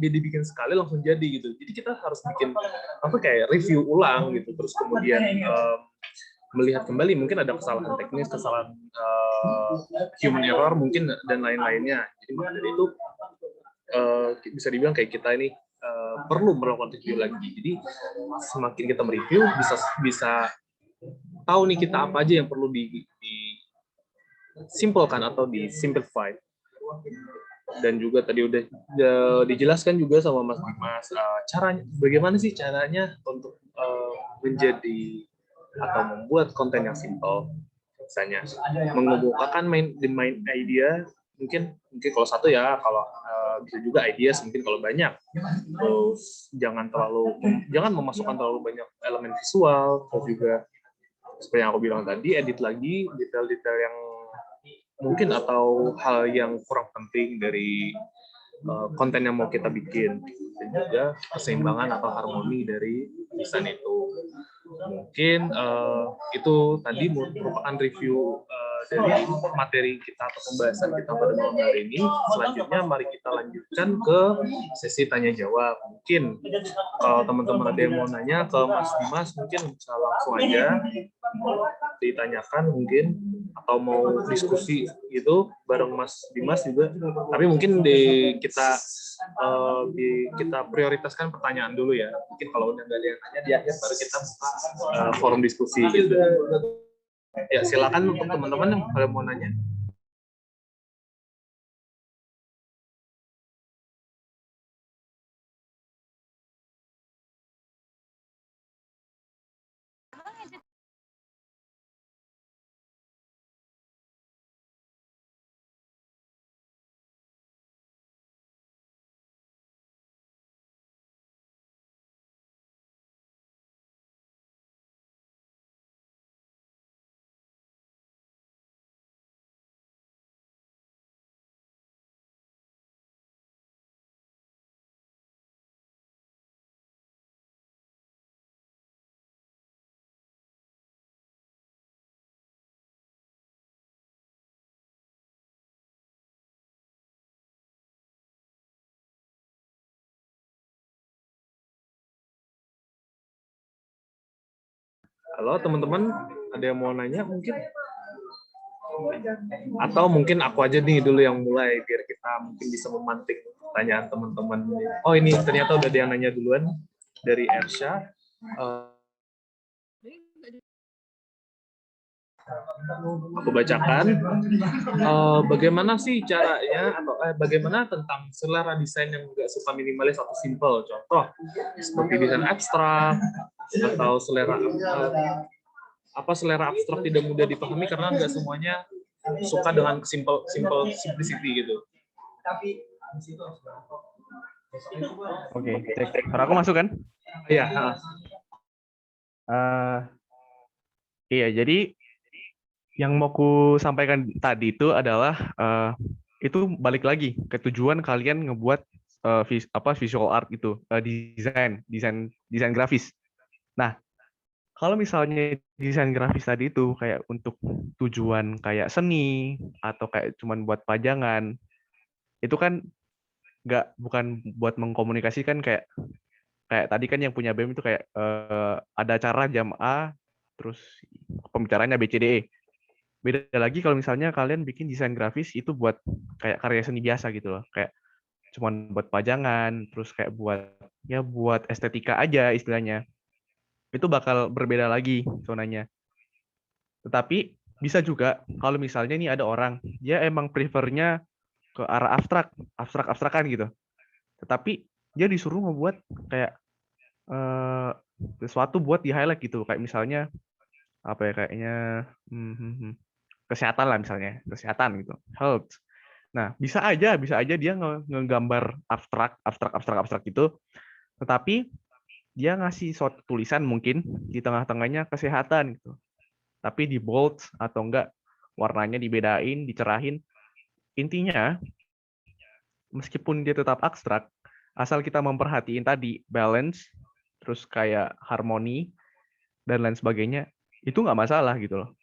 dibikin sekali langsung jadi gitu. Jadi kita harus bikin apa kayak review ulang gitu, terus kemudian melihat kembali mungkin ada kesalahan teknis, kesalahan human error mungkin dan lain-lainnya. Jadi maka dari itu bisa dibilang kayak kita ini perlu melakukan review lagi. Jadi semakin kita mereview bisa tahu nih kita apa aja yang perlu disimpelkan atau disimplify. Dan juga tadi udah dijelaskan juga sama Mas Dimas caranya, bagaimana sih caranya untuk menjadi atau membuat konten yang simple. Misalnya mengemukakan the main idea, mungkin kalau satu ya, kalau bisa juga ideas mungkin kalau banyak. Terus jangan memasukkan terlalu banyak elemen visual. Terus juga seperti yang aku bilang tadi, edit lagi detail-detail yang mungkin atau hal yang kurang penting dari konten yang mau kita bikin, dan juga keseimbangan atau harmoni dari desain itu. Mungkin itu tadi merupakan review dari materi kita atau pembahasan kita pada malam hari ini. Selanjutnya mari kita lanjutkan ke sesi tanya jawab. Mungkin kalau teman-teman ada yang mau nanya ke Mas Dimas, mungkin bisa langsung aja ditanyakan mungkin, atau mau diskusi gitu bareng Mas Dimas juga. Tapi mungkin kita prioritaskan pertanyaan dulu ya. Mungkin kalau udah nggak ada yang nanya di akhir baru kita buka forum diskusi gitu. Ya silakan untuk teman-teman yang pada mau nanya. Halo teman-teman, ada yang mau nanya mungkin? Atau mungkin aku aja nih dulu yang mulai biar kita mungkin bisa memantik pertanyaan teman-teman. Oh ini ternyata udah ada yang nanya duluan dari Ersha. Aku bacakan. Bagaimana sih caranya atau bagaimana tentang selera desain yang nggak suka minimalis atau simple? Contoh seperti desain abstrak atau selera abstrak tidak mudah dipahami karena nggak semuanya suka dengan simplicity gitu. Oke, cek. Suara aku masuk kan? Iya. Iya, jadi yang mau ku sampaikan tadi itu adalah itu balik lagi ke tujuan kalian ngebuat visual art itu, desain grafis. Nah, kalau misalnya desain grafis tadi itu kayak untuk tujuan kayak seni atau kayak cuman buat pajangan, itu kan bukan buat mengkomunikasikan kayak tadi kan yang punya BEM itu kayak ada acara jam A, terus pembicaranya BCDE. Beda lagi kalau misalnya kalian bikin desain grafis itu buat kayak karya seni biasa gitu loh, kayak cuman buat pajangan, terus kayak buat estetika aja istilahnya. Itu bakal berbeda lagi zonanya. Tetapi bisa juga kalau misalnya nih ada orang, dia emang prefernya ke arah abstrak-abstrakan gitu. Tetapi dia disuruh ngebuat kayak sesuatu buat di-highlight gitu. Kayak misalnya apa ya, kayaknya kesehatan lah misalnya, kesehatan gitu, health. Nah, bisa aja dia ngegambar abstrak gitu, tetapi dia ngasih suatu tulisan mungkin di tengah-tengahnya kesehatan gitu. Tapi di bold atau enggak warnanya dibedain, dicerahin. Intinya meskipun dia tetap abstrak, asal kita memperhatiin tadi balance, terus kayak harmoni dan lain sebagainya, itu nggak masalah gitu loh.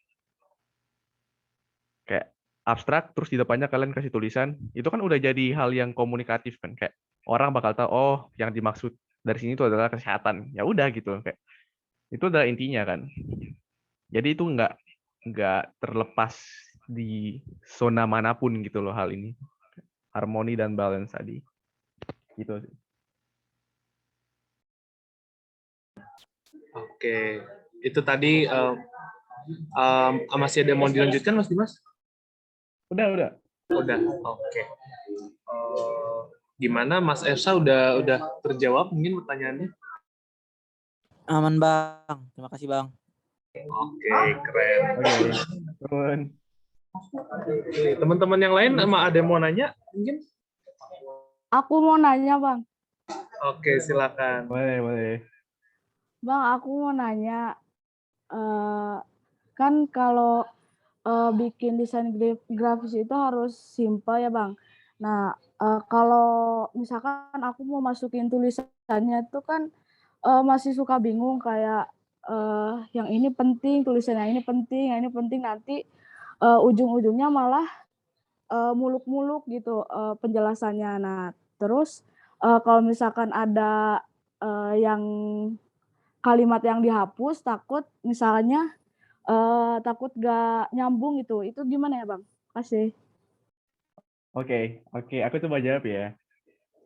Kayak abstrak terus di depannya kalian kasih tulisan, itu kan udah jadi hal yang komunikatif kan, kayak orang bakal tahu oh yang dimaksud dari sini itu adalah kesehatan. Ya udah gitu, kayak itu adalah intinya kan. Jadi itu nggak terlepas di zona manapun gitu loh hal ini. Harmoni dan balance tadi. Gitu sih. Oke, itu tadi masih ada yang mau dilanjutkan Mas Dimas? Udah. Oke. Gimana Mas Ersha udah terjawab mungkin pertanyaannya? Aman Bang, terima kasih Bang. Oke, keren. Turun. Teman-teman yang lain ada yang mau nanya mungkin? Aku mau nanya, Bang. Oke, silakan. Boleh. Bang, aku mau nanya, kan kalau bikin desain grafis itu harus simple ya Bang. Nah, kalau misalkan aku mau masukin tulisannya itu kan masih suka bingung kayak yang ini penting, tulisan yang ini penting, yang ini penting, nanti ujung-ujungnya malah muluk-muluk gitu penjelasannya. Nah, terus kalau misalkan ada yang kalimat yang dihapus, takut misalnya takut gak nyambung gitu. Itu gimana ya Bang? Kasih. Oke, oke, aku coba jawab ya.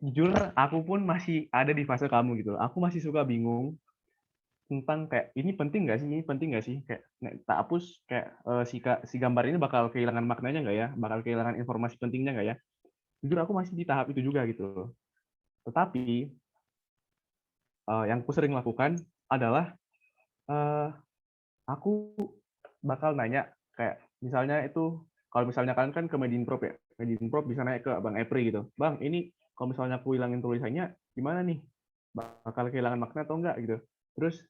Jujur, aku pun masih ada di fase kamu gitu. Aku masih suka bingung tentang kayak ini penting nggak sih, ini penting nggak sih, kayak tak hapus kayak si gambar ini bakal kehilangan maknanya nggak ya, bakal kehilangan informasi pentingnya nggak ya. Jujur aku masih di tahap itu juga gitu. Tetapi yang aku sering lakukan adalah eh, aku bakal nanya kayak misalnya itu kalau misalnya kalian kan ke Medinprop ya, Medinprop bisa nanya ke Bang Epri gitu, Bang ini kalau misalnya aku hilangin tulisannya gimana nih, bakal kehilangan makna atau enggak gitu. Terus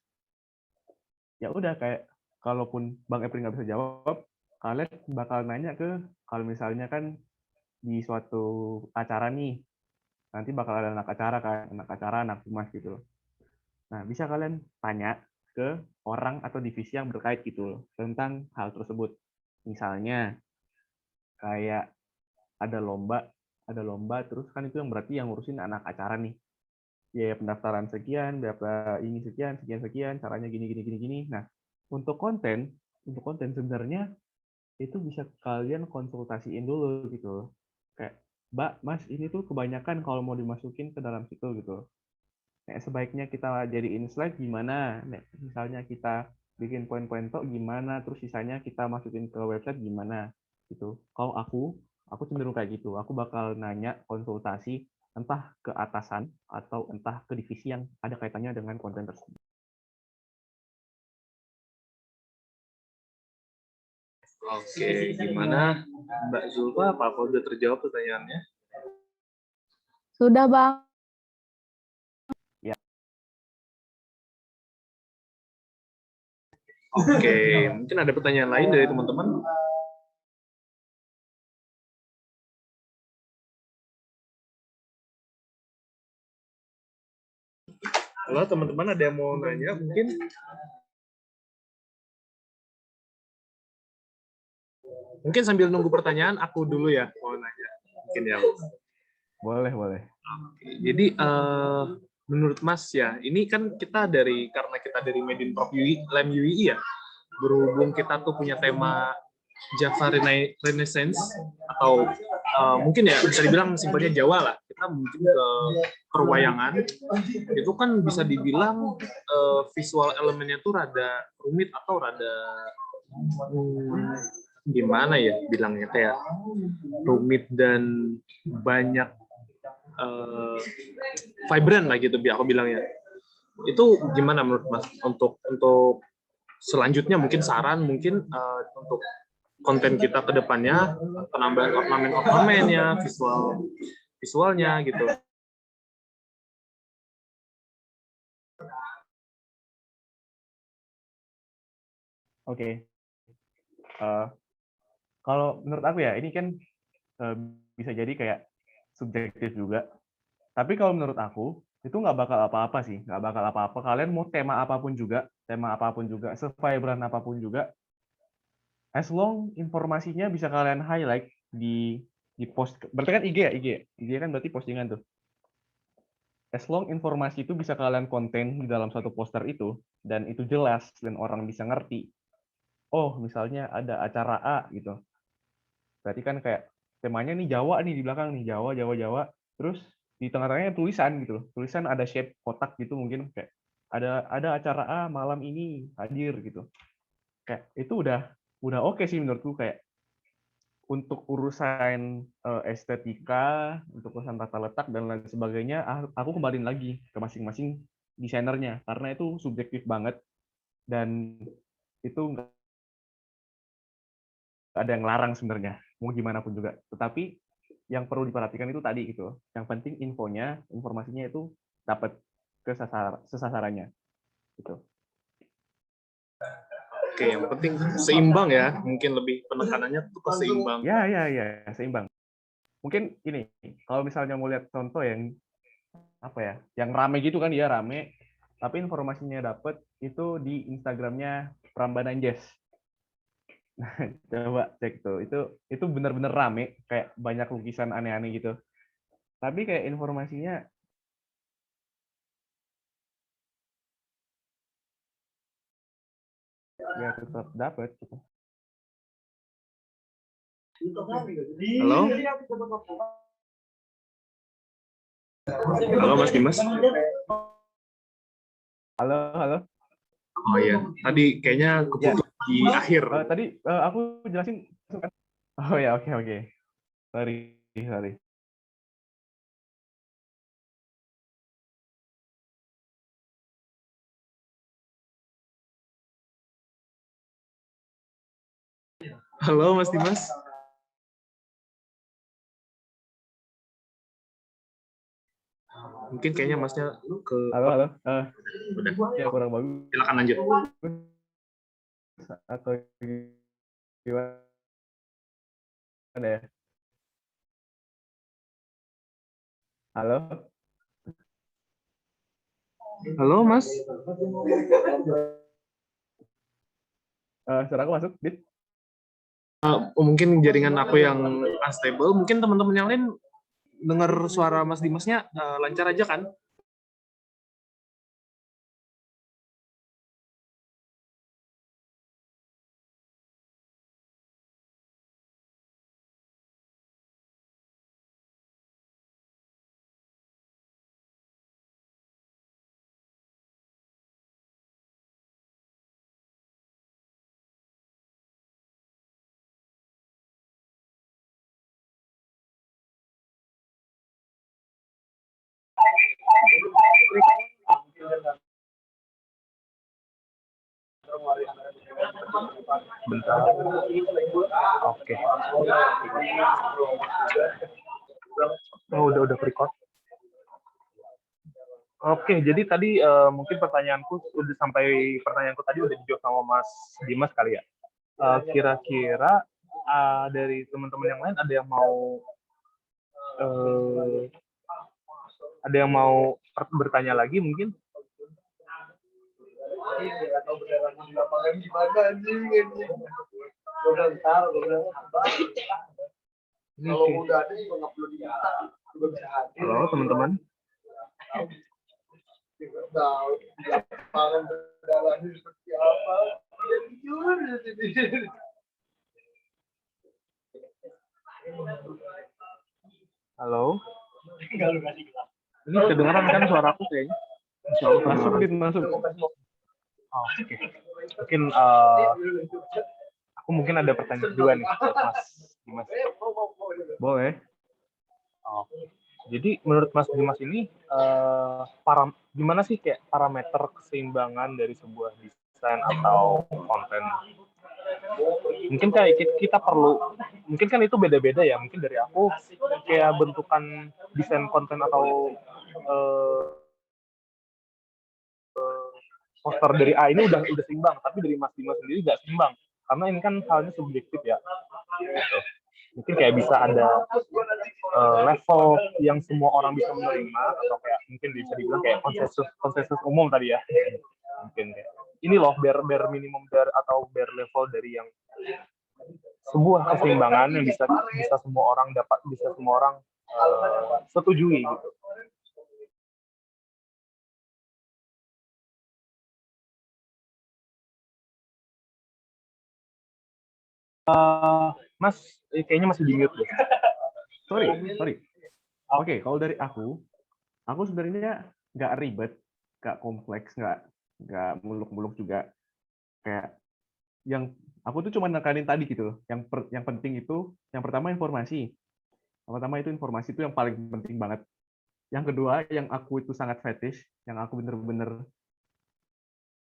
ya udah kayak kalaupun Bang Epri nggak bisa jawab, kalian bakal nanya ke kalau misalnya kan di suatu acara nih nanti bakal ada anak acara kan, anak acara, anak humas gitu. Nah, bisa kalian tanya ke orang atau divisi yang berkait gitu tentang hal tersebut. Misalnya kayak ada lomba terus kan itu yang berarti yang ngurusin anak acara nih. Biaya pendaftaran sekian, berapa ini sekian, sekian sekian, caranya gini gini gini gini. Nah, untuk konten sebenarnya itu bisa kalian konsultasiin dulu gitu. Kayak, Mbak, Mas, ini tuh kebanyakan kalau mau dimasukin ke dalam situ gitu. Nah, sebaiknya kita jadiin slide gimana? Nah, misalnya kita bikin poin-poin tok gimana, terus sisanya kita masukin ke website gimana gitu. Kalau aku cenderung kayak gitu. Aku bakal nanya konsultasi entah ke atasan atau entah ke divisi yang ada kaitannya dengan konten tersebut. Oke, gimana Mbak Zulfa? Apa udah terjawab pertanyaannya? Sudah Bang. Ya. Oke, mungkin ada pertanyaan lain dari teman-teman? Halo teman-teman, ada yang mau nanya mungkin? Mungkin sambil nunggu pertanyaan, aku dulu ya mau nanya. Mungkin ya. Boleh, boleh. Oke, jadi menurut Mas ya, ini kan karena kita dari Medinprop UI, Lem UII ya, berhubung kita tuh punya tema Java Renaissance atau mungkin ya bisa dibilang simpelnya Jawa lah, kita mungkin ke perwayangan itu kan bisa dibilang visual elemennya tuh rada rumit atau rada gimana ya bilangnya, kayak rumit dan banyak vibrant lah gitu aku bilangnya. Itu gimana menurut Mas untuk selanjutnya, mungkin saran mungkin untuk konten kita ke depannya, penambahan ornamen-ornamennya, visualnya gitu. Oke. Kalau menurut aku ya, ini kan bisa jadi kayak subjektif juga. Tapi kalau menurut aku, itu nggak bakal apa-apa sih. Nggak bakal apa-apa. Kalian mau tema apapun juga, se-vibrant apapun juga, as long informasinya bisa kalian highlight di post. Berarti kan IG ya? IG kan berarti postingan tuh. As long informasi itu bisa kalian konten di dalam satu poster itu, dan itu jelas, dan orang bisa ngerti. Oh, misalnya ada acara A gitu. Berarti kan kayak temanya nih Jawa nih di belakang nih, Jawa, Jawa, Jawa. Terus di tengah-tengahnya tulisan gitu. Tulisan ada shape kotak gitu mungkin kayak ada acara A malam ini hadir gitu. Kayak itu udah oke sih menurutku, kayak untuk urusan estetika, untuk urusan tata letak dan lain sebagainya, aku kembaliin lagi ke masing-masing desainernya karena itu subjektif banget dan itu nggak ada yang larang sebenarnya, mau gimana pun juga. Tetapi yang perlu diperhatikan itu tadi gitu. Yang penting informasinya itu dapat ke sesarannya gitu. Oke, yang penting seimbang ya. Mungkin lebih penekanannya tuh ke seimbang. Ya, seimbang. Mungkin ini, kalau misalnya mau lihat contoh yang apa ya, yang rame gitu kan, dia rame, tapi informasinya dapet itu di Instagramnya Prambanan Jazz. Nah, coba cek tuh, itu benar-benar rame, kayak banyak lukisan aneh-aneh gitu. Tapi kayak informasinya ya tetap dapet gitu. Halo? Halo Mas Dimas? Halo. Oh iya, tadi kayaknya keputus di akhir. Tadi aku jelasin. Oh ya, oke. Sorry. Halo Mas Dimas? Mungkin kayaknya Masnya ke... Halo. Udah, Ya kurang bagus. silakan lanjut. Atau gimana ya? Halo? Halo Mas? Suara aku masuk, Dit? Mungkin jaringan aku yang unstable. Mungkin teman-teman yang lain dengar suara Mas Dimasnya lancar aja kan? Bentar. Oke. Oh, udah record. Oke, jadi tadi mungkin pertanyaanku tadi udah dijawab sama Mas Dimas kali ya. Kira-kira dari teman-teman yang lain ada yang mau bertanya lagi mungkin? Halo teman-teman. Halo. Ini kedengaran kan suaraku kayaknya? Masuk. Oh, oke. Mungkin aku ada pertanyaan juga nih buat Mas Dimas. Boleh. Oh. Jadi menurut Mas Dimas ini gimana sih kayak parameter keseimbangan dari sebuah desain atau konten? Mungkin kayak kita perlu, mungkin kan itu beda-beda ya. Mungkin dari aku kayak bentukan desain konten atau poster dari A ini udah seimbang, tapi dari Mas Dimas sendiri nggak seimbang karena ini kan halnya subjektif ya. Gitu. Mungkin kayak bisa ada level yang semua orang bisa menerima atau kayak mungkin bisa dibilang kayak konsensus umum tadi ya. Mungkin kayak ini loh bare minimum atau bare level dari yang sebuah keseimbangan yang bisa semua orang setujui gitu. Mas, kayaknya masih di mute deh. Sorry. Oke, kalau dari aku sebenarnya nggak ribet, nggak kompleks, nggak muluk-muluk juga. Kayak yang aku tuh cuma nekanin tadi gitu. Yang penting itu, yang pertama informasi. Yang pertama itu informasi itu yang paling penting banget. Yang kedua, yang aku itu sangat fetish, yang aku bener-bener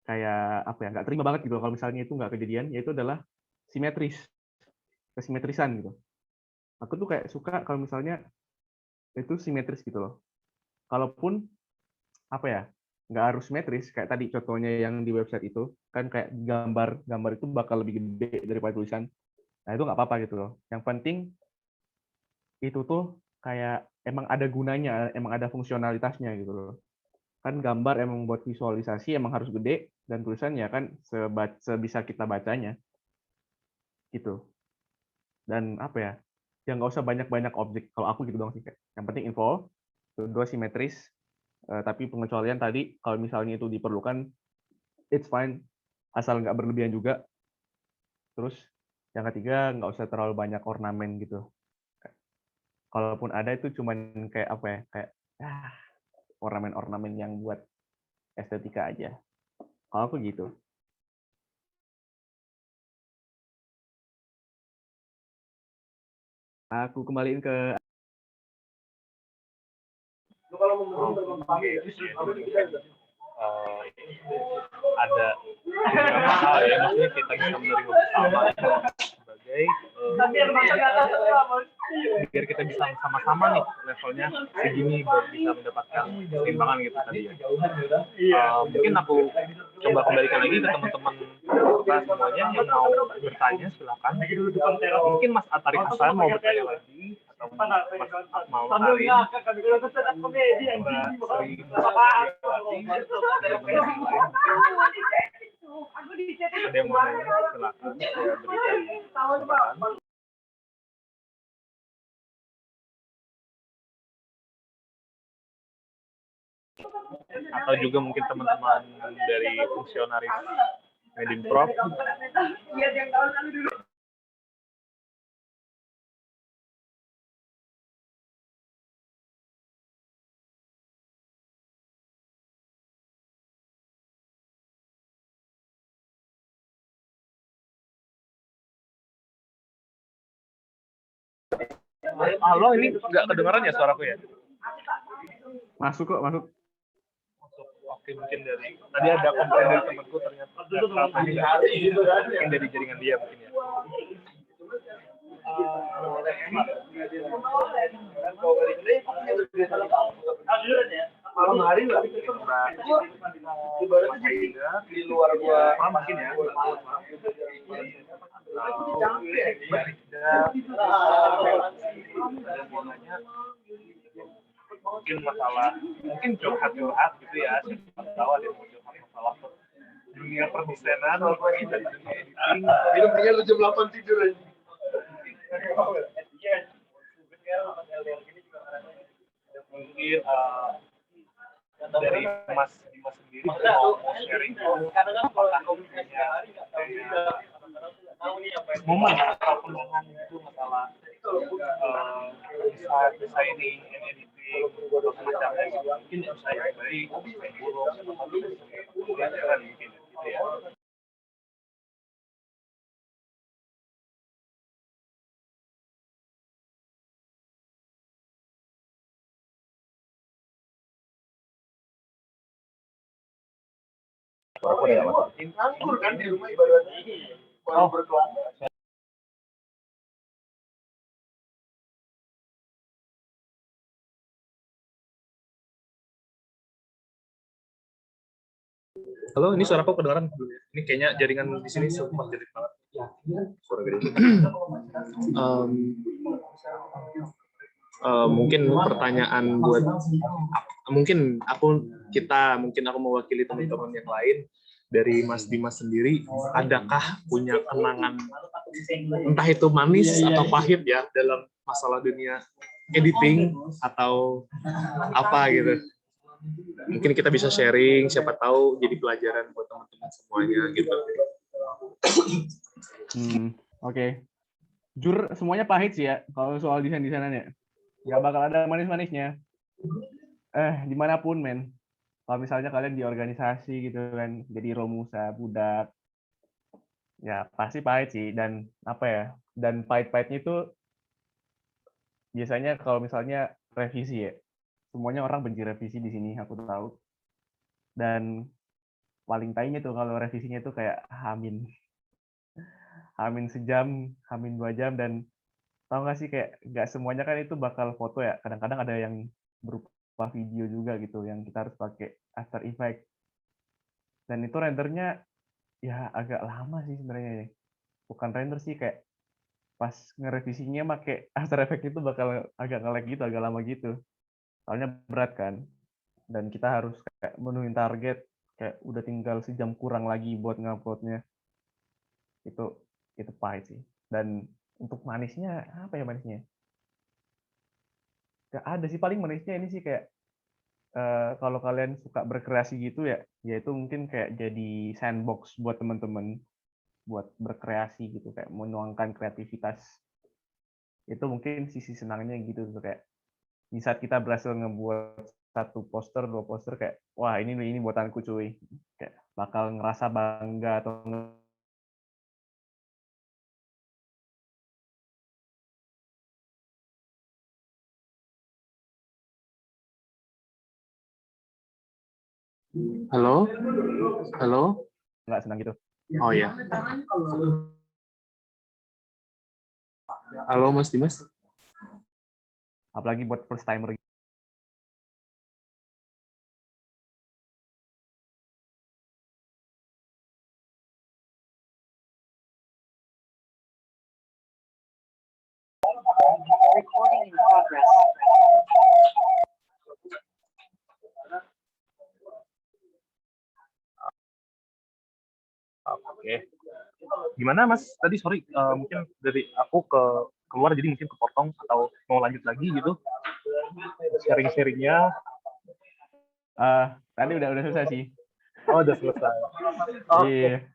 kayak apa ya, nggak terima banget gitu kalau misalnya itu nggak kejadian, yaitu adalah kesimetrisan gitu. Aku tuh kayak suka kalau misalnya itu simetris gitu loh. Kalaupun apa ya, nggak harus simetris kayak tadi contohnya yang di website itu kan kayak gambar itu bakal lebih gede daripada tulisan. Nah itu nggak apa-apa gitu loh. Yang penting itu tuh kayak emang ada gunanya, emang ada fungsionalitasnya gitu loh. Kan gambar emang buat visualisasi emang harus gede dan tulisannya kan sebisa kita bacanya gitu. Dan apa ya? Yang nggak usah banyak-banyak objek. Kalau aku gitu dong sih kayak. Yang penting info, kedua simetris, tapi pengecualian tadi kalau misalnya itu diperlukan, it's fine, asal nggak berlebihan juga. Terus yang ketiga nggak usah terlalu banyak ornamen gitu. Kalaupun ada itu cuman kayak apa ya? Kayak ornamen-ornamen yang buat estetika aja. Kalau aku gitu. Aku kembaliin ke Ada beberapa hal ya, maksudnya kita bisa menerima bersama sebagai biar kita bisa sama-sama nih levelnya segini baru bisa mendapatkan keseimbangan gitu tadi ya. Mungkin aku coba kembalikan lagi ke teman-teman kita semuanya yang mau bertanya silakan. Mungkin Mas Atarik Hasan mau bertanya lagi atau Mas Akmal Karim ada yang mau nanya silakan saya berikan kesempatan. Atau juga mungkin teman-teman dari fungsionaris Medimprov. Halo, ini nggak kedengaran ya suaraku ya? masuk kok, masuk. Oke, mungkin dari tadi ada komplain dari temanku ternyata mungkin dari jaringan dia mungkin ya. Malam hari lah. Di luar gua mungkin ya. Mungkin masalah, mungkin curhat-curhat gitu ya, siapa tahu ada yang mau curhat masalah dunia perdesainan dan dunia editing. Itu punya lu jam 8 tidur aja. Mungkin dari Mas Dimas sendiri mau sharing apakah punya momen atau penangan itu masalah designing and editing atau semacamnya gitu. Mungkin bisa yang baik, bisa yang buruk, atau pelajaran mungkin gitu ya. Anggur kan di rumah ibaratnya. Oh, berkelas. Halo, ini suara aku kedengaran? Ini kayaknya jaringan di sini super jelek banget. Suara gede. Mungkin pertanyaan buat mungkin aku mewakili teman-teman yang lain dari Mas Dimas sendiri, adakah punya kenangan entah itu manis atau pahit ya dalam masalah dunia editing atau apa gitu? Mungkin kita bisa sharing, siapa tahu jadi pelajaran buat teman-teman semuanya gitu. Oke. Jujur semuanya pahit sih ya kalau soal desain-desainan ya. Nggak bakal ada manis-manisnya. Dimanapun men. Kalau misalnya kalian di organisasi gitu kan, jadi romusa, budak, ya pasti pahit sih. Dan apa ya? Dan pahit-pahitnya itu biasanya kalau misalnya revisi ya. Semuanya orang benci revisi di sini, aku tahu. Dan paling tainya tuh kalau revisinya tuh kayak hamin sejam, hamin 2 jam, dan tahu nggak sih kayak nggak semuanya kan itu bakal foto ya. Kadang-kadang ada yang berupa beberapa video juga gitu yang kita harus pakai After Effects. Dan itu rendernya ya agak lama sih sebenarnya ya. Bukan render sih, kayak pas ngerevisinya pakai After Effects itu bakal agak nge-lag gitu, agak lama gitu. Soalnya berat kan. Dan kita harus kayak menuhin target, kayak udah tinggal sejam kurang lagi buat nguploadnya. Itu pahit sih. Dan untuk manisnya, apa ya manisnya? Gak ada sih, paling manisnya ini sih kayak kalau kalian suka berkreasi gitu ya, yaitu mungkin kayak jadi sandbox buat teman-teman buat berkreasi gitu, kayak menuangkan kreativitas. Itu mungkin sisi senangnya gitu tuh, kayak di saat kita berhasil ngebuat satu poster, dua poster, kayak wah ini buatanku cuy, kayak bakal ngerasa bangga atau Halo, halo. nggak senang gitu. Oh ya. Halo Mas Dimas. Apalagi buat first timer. Recording in progress. Oke. Gimana Mas? Tadi sorry, mungkin dari aku keluar jadi mungkin kepotong atau mau lanjut lagi gitu. Sharing-sharingnya. Tadi udah selesai sih. Oh, udah selesai. Oke. Iya.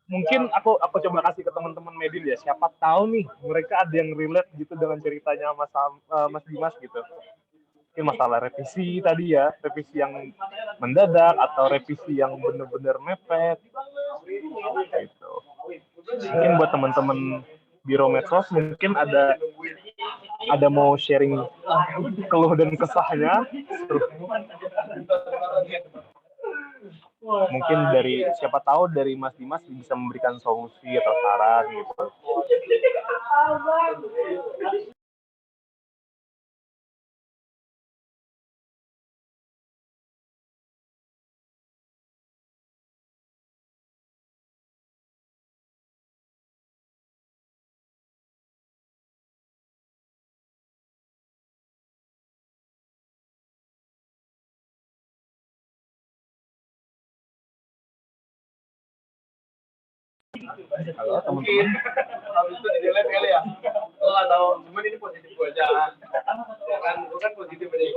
Mungkin aku coba kasih ke teman-teman Medin ya. Siapa tahu nih mereka ada yang relate gitu dengan ceritanya Mas Dimas gitu. Mungkin masalah revisi tadi ya, revisi yang mendadak atau revisi yang benar-benar mepet. Gitu. Mungkin buat teman-teman Biro Medsos mungkin ada mau sharing keluh dan kesahnya. Mungkin dari siapa tahu dari Mas Dimas bisa memberikan solusi atau saran gitu. Halo teman-teman. Itu di delete kali ya? Oh, nggak tahu. Cuman ini positif aja. Bukan positif aja.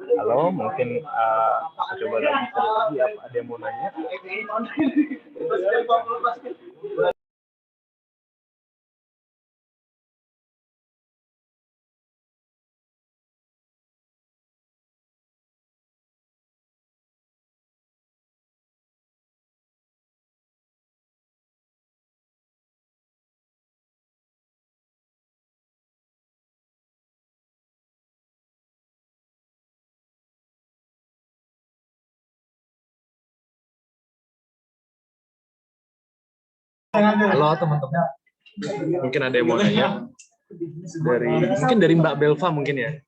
Halo, mungkin aku coba lagi ada yang mau nanya? Halo teman-teman. Mungkin ada yang mau nanya? Mungkin dari Mbak Belva mungkin ya?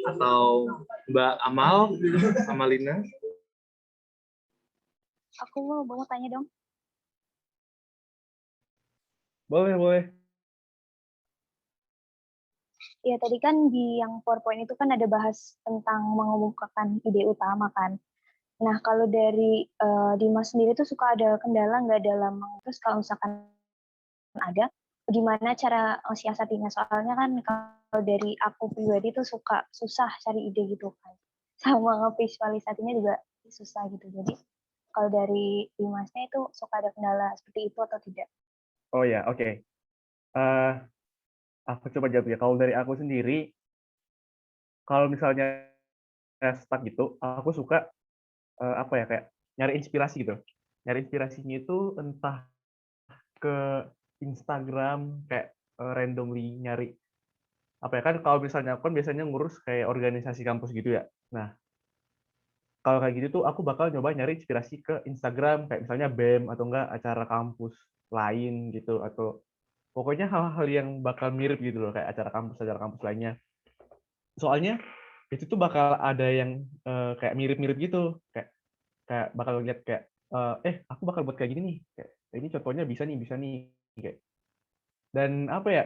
Atau Mbak Amalina? Aku mau tanya dong. Boleh. Ya tadi kan di yang PowerPoint itu kan ada bahas tentang mengemukakan ide utama kan. Nah kalau dari Dimas sendiri tuh suka ada kendala nggak dalam terus kalau misalkan ada, gimana cara siasatinya? Soalnya kan kalau dari aku pribadi tuh susah cari ide gitu kan. Sama ngevisualisasinya juga susah gitu. Jadi kalau dari Dimasnya itu suka ada kendala seperti itu atau tidak? Oh ya, oke. Aku coba jawab ya. Kalau dari aku sendiri, kalau misalnya stuck gitu, aku suka apa ya, kayak nyari inspirasi gitu. Nyari inspirasinya itu entah ke Instagram kayak randomly nyari apa ya, kan kalau misalnya aku kan biasanya ngurus kayak organisasi kampus gitu ya. Nah, kalau kayak gitu tuh aku bakal nyoba nyari inspirasi ke Instagram kayak misalnya BEM atau enggak acara kampus lain gitu, atau pokoknya hal-hal yang bakal mirip gitu loh, kayak acara kampus lainnya. Soalnya itu tuh bakal ada yang kayak mirip-mirip gitu, kayak kayak bakal lihat kayak aku bakal buat kayak gini nih, kayak ini contohnya bisa nih kayak. Dan apa ya,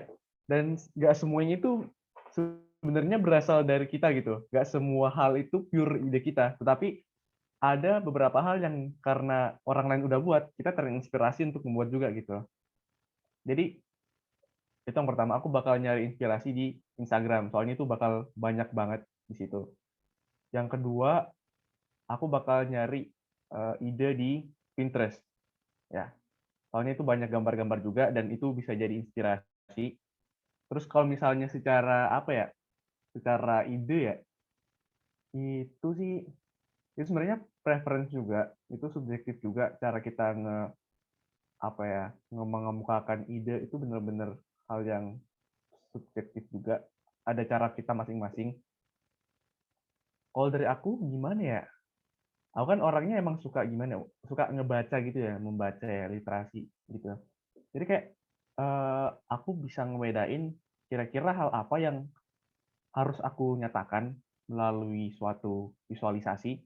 dan nggak semuanya itu sebenarnya berasal dari kita gitu, nggak semua hal itu pure ide kita, tetapi ada beberapa hal yang karena orang lain udah buat, kita terinspirasi untuk membuat juga gitu. Jadi itu yang pertama, aku bakal nyari inspirasi di Instagram, soalnya itu bakal banyak banget di situ. Yang kedua, aku bakal nyari ide di Pinterest. Ya, soalnya itu banyak gambar-gambar juga dan itu bisa jadi inspirasi. Terus kalau misalnya secara apa ya, secara ide ya, itu sih itu sebenarnya preference juga, itu subjektif juga cara kita apa ya, mengemukakan ide itu benar-benar hal yang subjektif juga. Ada cara kita masing-masing. Kalau dari aku gimana ya? Aku kan orangnya emang suka gimana? Suka ngebaca gitu ya, membaca ya, literasi gitu. Jadi kayak aku bisa ngebedain kira-kira hal apa yang harus aku nyatakan melalui suatu visualisasi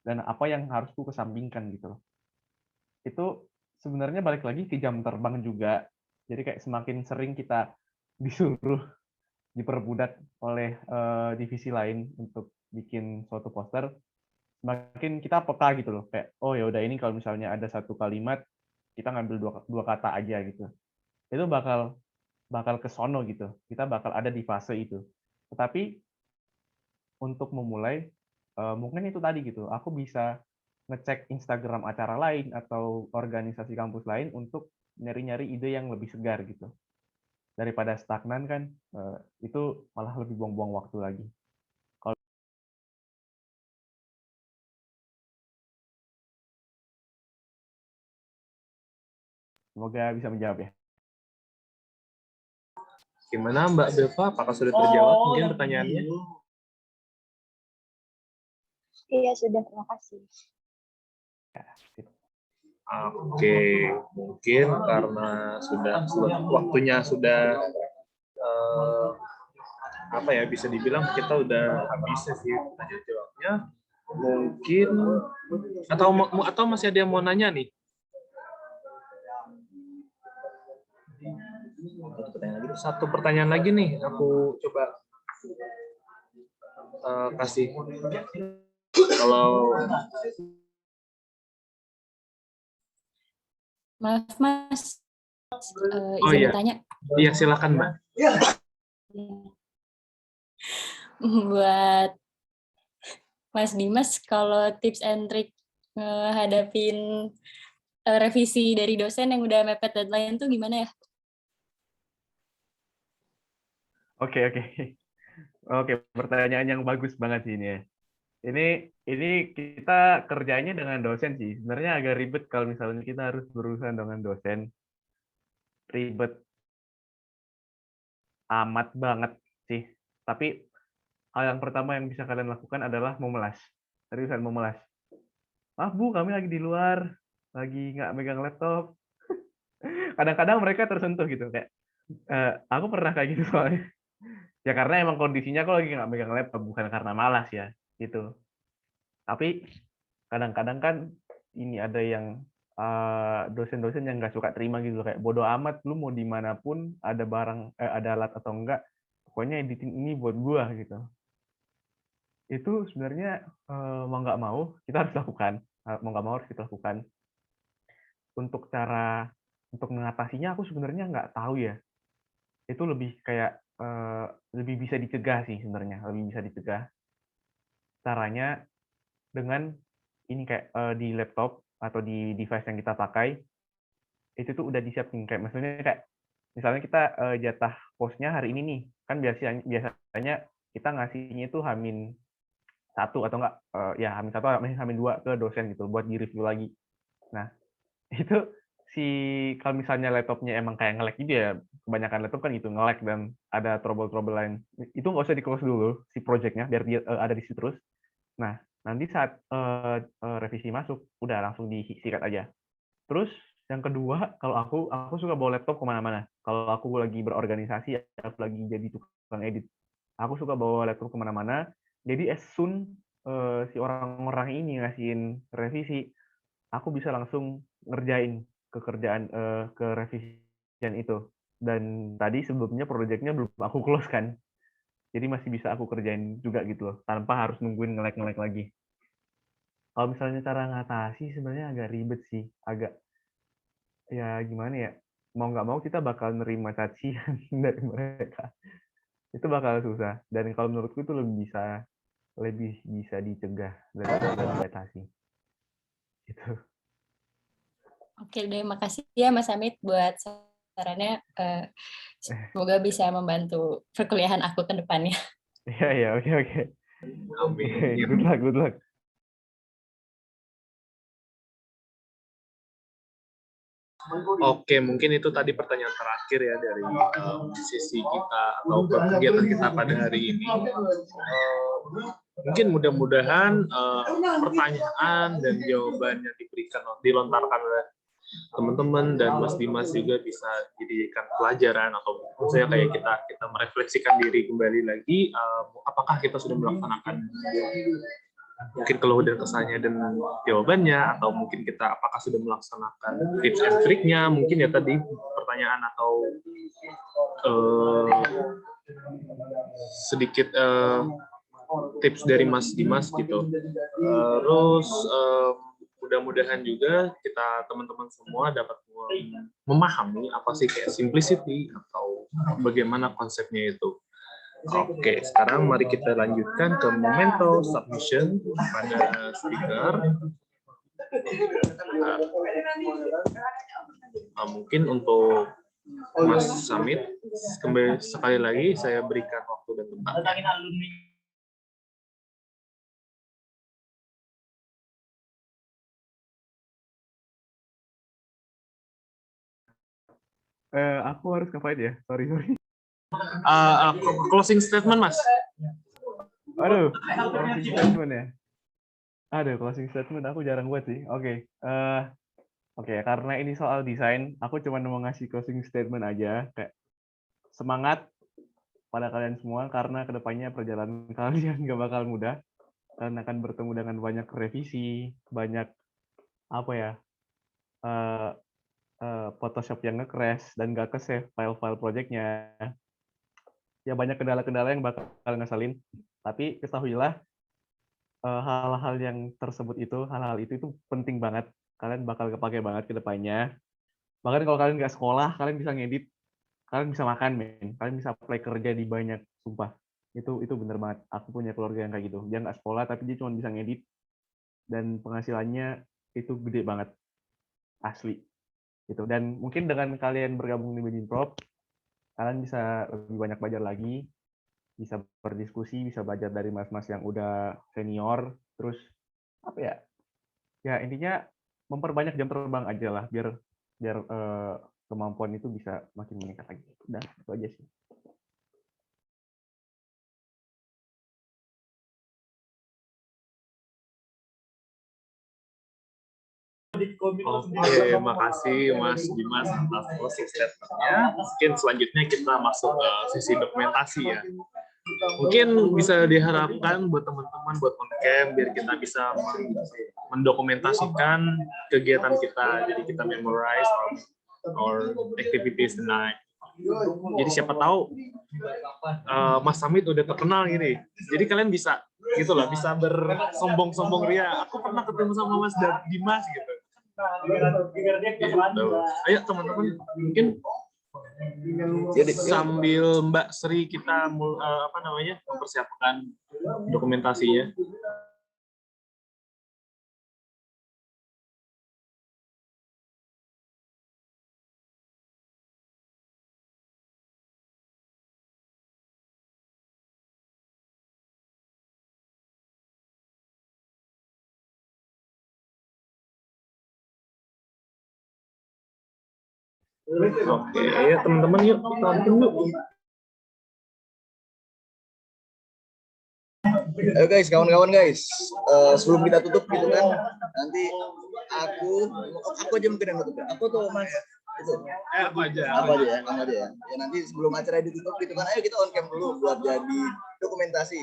dan apa yang harus aku kesampingkan gitu loh. Itu sebenarnya balik lagi ke jam terbang juga. Jadi kayak semakin sering kita disuruh diperbudak oleh divisi lain untuk bikin suatu poster, semakin kita peka gitu loh. Kayak oh ya udah, ini kalau misalnya ada satu kalimat kita ngambil dua kata aja gitu. Itu bakal bakal ke sono gitu. Kita bakal ada di fase itu. Tetapi untuk memulai mungkin itu tadi gitu. Aku bisa ngecek Instagram acara lain atau organisasi kampus lain untuk nyari-nyari ide yang lebih segar gitu. Daripada stagnan kan, itu malah lebih buang-buang waktu lagi. Kalau semoga bisa menjawab ya. Gimana Mbak Beva? Apakah sudah terjawab mungkin pertanyaannya? Iya, sudah. Terima kasih. Oke, mungkin karena waktunya sudah apa ya, bisa dibilang kita udah habis sih tanya jawabnya. Mungkin atau masih ada yang mau nanya nih? Satu pertanyaan lagi nih, aku coba kasih. Kalau Maaf Mas, oh izin iya, bertanya. iya silakan Mbak. Buat Mas Dimas, kalau tips and trick ngehadapin revisi dari dosen yang udah mepet deadline tuh gimana ya? Oke, pertanyaan yang bagus banget sih ini ya. Ini kita kerjanya dengan dosen sih. Sebenarnya agak ribet kalau misalnya kita harus berurusan dengan dosen. Ribet amat banget sih. Tapi hal yang pertama yang bisa kalian lakukan adalah memelas. Seriusan memelas. Maaf Bu, kami lagi di luar, lagi nggak megang laptop. Kadang-kadang mereka tersentuh gitu kayak, aku pernah kayak gitu soalnya. Ya karena emang kondisinya aku lagi nggak megang laptop, bukan karena malas ya, gitu. Tapi kadang-kadang kan ini ada yang dosen-dosen yang nggak suka terima gitu, kayak bodoh amat lu mau dimanapun ada barang ada alat atau enggak, pokoknya editing ini buat gua gitu. Itu sebenarnya mau nggak mau kita harus lakukan, mau nggak mau harus kita lakukan. Untuk cara untuk mengatasinya aku sebenarnya nggak tahu ya. Itu lebih kayak lebih bisa dicegah sih sebenarnya, lebih bisa dicegah. Caranya dengan ini kayak di laptop atau di device yang kita pakai itu tuh udah disiapin, kayak maksudnya kayak misalnya kita jatah postnya hari ini nih, kan biasanya kita ngasihnya itu satu atau enggak ya Hamin satu atau Hamin dua ke dosen gitu buat di review lagi. Nah itu kalau misalnya laptopnya emang kayak nge-lag gitu ya, kebanyakan laptop kan gitu nge-lag dan ada trouble-trouble lain, itu nggak usah di-close dulu si project-nya biar dia ada di situ terus. Nah, nanti saat revisi masuk, udah langsung disikat aja. Terus yang kedua, kalau aku suka bawa laptop kemana-mana. Kalau aku lagi berorganisasi, aku lagi jadi tukang edit, aku suka bawa laptop kemana-mana. Jadi as soon si orang-orang ini ngasihin revisi, aku bisa langsung ngerjain ke revisian itu. Dan tadi sebelumnya project-nya belum aku close kan. Jadi masih bisa aku kerjain juga gitu loh, tanpa harus nungguin nge-lag lagi. Kalau misalnya cara ngatasi sebenarnya agak ribet sih, agak ya gimana ya, mau nggak mau kita bakal nerima cacian dari mereka. Itu bakal susah. Dan kalau menurutku itu lebih bisa dicegah daripada diatasi. Gitu. Oke deh, makasih ya Mas Amit buat sarannya. Semoga bisa membantu perkuliahan aku ke depannya. Iya, oke. Amin. Good luck. Oke, mungkin itu tadi pertanyaan terakhir ya dari sesi kita atau kegiatan kita pada hari ini. Mungkin mudah-mudahan pertanyaan dan jawaban yang dilontarkan oleh teman-teman dan Mas Dimas juga bisa dijadikan pelajaran atau maksudnya kayak kita merefleksikan diri kembali lagi, apakah kita sudah melaksanakan mungkin keluh dan kesahnya dan jawabannya, atau mungkin kita apakah sudah melaksanakan tips and triknya, mungkin ya tadi pertanyaan atau sedikit tips dari Mas Dimas gitu. Terus mudah-mudahan juga kita teman-teman semua dapat memahami apa sih kayak simplicity atau bagaimana konsepnya itu. Oke, sekarang mari kita lanjutkan ke momento submission pada speaker. Mungkin untuk Mas Samit, sekali lagi saya berikan waktu dan tempat. Aku harus ngapain ya? Sorry. Closing statement, Mas. Aduh, closing statement ya. Closing statement aku jarang buat sih. Oke, karena ini soal desain, aku cuma mau ngasih closing statement aja. Kayak semangat pada kalian semua, karena kedepannya perjalanan kalian gak bakal mudah. Kalian akan bertemu dengan banyak revisi, banyak Photoshop yang nge-crash dan gak ke-save file-file project-nya. Ya banyak kendala-kendala yang bakal ngeselin. Tapi ketahuilah hal-hal yang tersebut hal-hal itu penting banget. Kalian bakal kepake banget ke depannya. Bahkan kalau kalian nggak sekolah, kalian bisa ngedit, kalian bisa makan, men. Kalian bisa apply kerja di banyak, sumpah. Itu bener banget. Aku punya keluarga yang kayak gitu. Dia nggak sekolah, tapi dia cuma bisa ngedit. Dan penghasilannya itu gede banget. Asli. Gitu. Dan mungkin dengan kalian bergabung di Medinprop, kalian bisa lebih banyak belajar lagi, bisa berdiskusi, bisa belajar dari mas-mas yang udah senior, terus ya intinya memperbanyak jam terbang aja lah, biar kemampuan itu bisa makin meningkat lagi. Udah, itu aja sih. Oke, makasih Mas Dimas atas closing statement-nya. Mungkin selanjutnya kita masuk ke sisi dokumentasi ya. Mungkin bisa diharapkan buat teman-teman, buat on-cam, biar kita bisa mendokumentasikan kegiatan kita. Jadi kita memorize our activities tonight. Jadi siapa tahu Mas Samit udah terkenal gini. Jadi kalian bisa gitu lah, bisa bersombong-sombong ria. Aku pernah ketemu sama Mas Dimas gitu. Ayo teman-teman, mungkin sambil Mbak Sri kita mempersiapkan dokumentasinya. Oke, ya teman-teman yuk kita nonton yuk. Ayo guys, kawan-kawan guys, sebelum kita tutup gitu kan, nanti aku aja mungkin yang tutup. Aku tuh Mas itu. Aku aja. Apa aja ya, kamu aja ya. Ya nanti sebelum acara ditutup gitu kan, ayo kita on cam dulu buat jadi dokumentasi.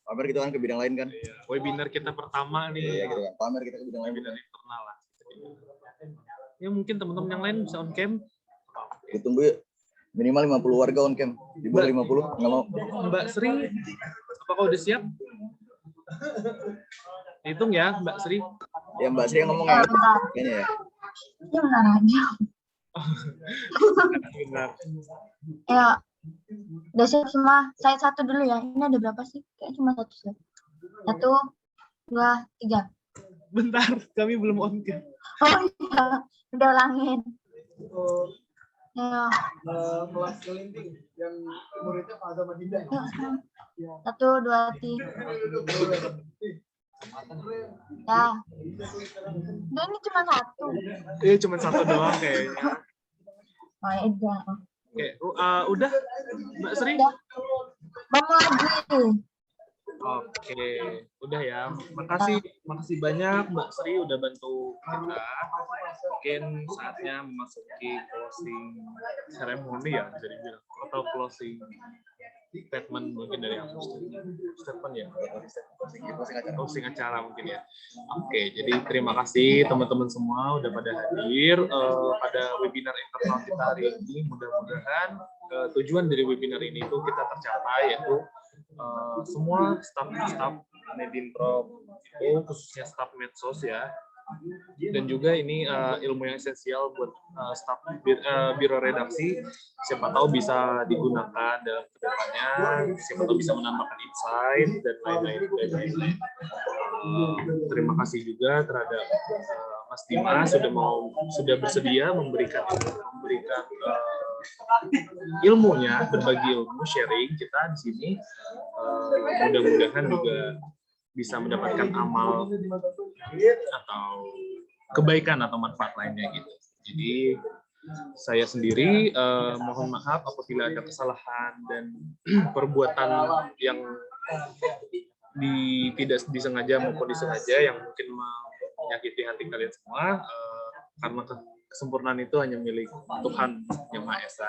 Pamer kita kan ke bidang lain kan. Iya, webinar kita pertama nih. Iya gitu kan, pamer kita ke bidang lain. Webinar internal lah. Ya mungkin teman-teman yang lain bisa on cam. Ditunggu yuk. Minimal 50 warga on cam. Di bawah 50 nggak mau. Mbak Sri, apakah udah siap? Hitung ya, Mbak Sri. Ya Mbak Sri yang ngomong ya. Kayaknya ya. Ya benar aja. Benar. Ya, udah siap semua. Saya satu dulu ya. Ini ada berapa sih? Kayak cuma satu sih. 1, 2, 3. Bentar, kami belum on cam. Oh iya, udah ulangin. Ya. Kelas kelinting yang muridnya Pak Azam Dinda. 1, 2, 3. Ya. Udah ini cuma satu. Iya, cuma satu doang kayaknya. Oh iya. Oke, udah Mbak Sri? Mau lagi. Oke, udah ya. Makasih banyak Mbak Sri udah bantu kita. Mungkin saatnya memasuki closing ceremony ya, bisa dibilang, atau closing statement mungkin dari aku. Statement ya, closing acara mungkin ya. Oke, jadi terima kasih teman-teman semua udah pada hadir pada webinar internal kita hari ini. Mudah-mudahan tujuan dari webinar ini itu kita tercapai, yaitu semua staf Medinprop itu khususnya staf medsos ya, dan juga ini ilmu yang esensial buat staf biro redaksi, siapa tahu bisa digunakan dalam kedepannya, siapa tahu bisa menambahkan insight dan lain-lain. Terima kasih juga terhadap Mas Dimas sudah bersedia memberikan ilmunya, berbagi ilmu, sharing kita di sini. Mudah-mudahan juga bisa mendapatkan amal atau kebaikan atau manfaat lainnya gitu. Jadi saya sendiri mohon maaf apabila ada kesalahan dan perbuatan yang tidak disengaja maupun disengaja yang mungkin menyakiti hati kalian semua, karena kesempurnaan itu hanya milik Tuhan Yang Maha Esa.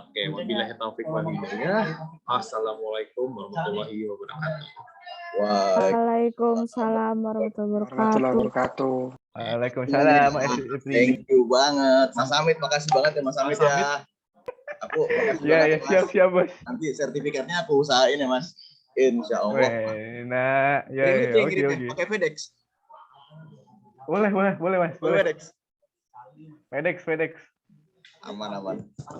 Oke, wabillahi taufik wal hidayah. Assalamualaikum warahmatullahi wabarakatuh. Waalaikumsalam warahmatullahi wabarakatuh. Waalaikumsalam. Thank you banget, Mas Amit. Makasih banget ya Mas Amit ya. Aku makasih banget. Ya, siap Bos. Nanti sertifikatnya aku usahain ya Mas. Insya Allah. Nah, ya, oke. Pakai FedEx. Boleh Mas. Boleh. FedEx. Aman.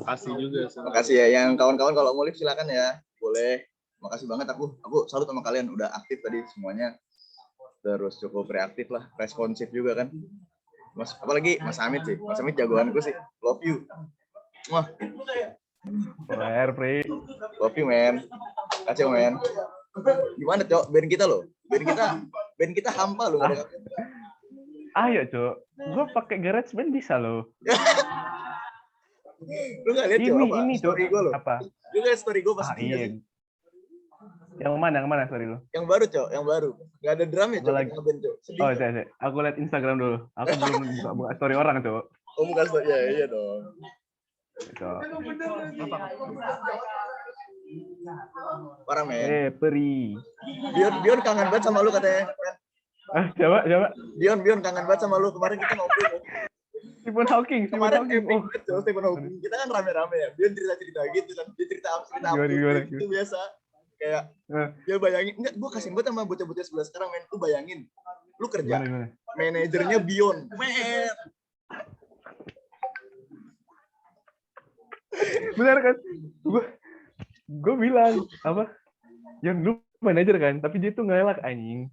Makasih juga. Makasih ya yang kawan-kawan, kalau mau live silakan ya. Boleh. Makasih banget, aku salut sama kalian udah aktif tadi semuanya. Terus cukup reaktif lah, responsif juga kan. Mas, apalagi Mas Amit sih. Mas Amit jagoanku sih. Love you. Wah. Love you, man. Kacau, man. Gimana, Cok? Band kita loh. Band kita hampa loh. Ayo, Cok. Gue pakai GarageBand bisa loh. Lu nggak lihat ini story gue loh? Apa? Lu lihat story gue pas iya. Yang mana story lu? Yang baru, Cok. Yang baru. Nggak ada drum ya, Cok. Oh, saya. Aku lihat Instagram dulu. Aku belum buka story orang, Cok. Oh, bukan story. Ya, iya dong. Cok. Parah, men. Peri. Bion kangen banget sama lu katanya. Coba. Bion kangen banget sama lu. Kemarin kita ngobrol. Stephen Hawking. Stephen Hawking. Kita kan rame-rame ya. Bion cerita gitu kan. Dia cerita apa itu biasa. Kayak dia bayangin, enggak, gue kasihin banget sama bocah-bocah sebelah sekarang, men. Lu bayangin, lu kerja manajernya Bion, men. Benar kan? Gue bilang apa? Yang lu manajer kan, tapi dia tuh ngelak anjing.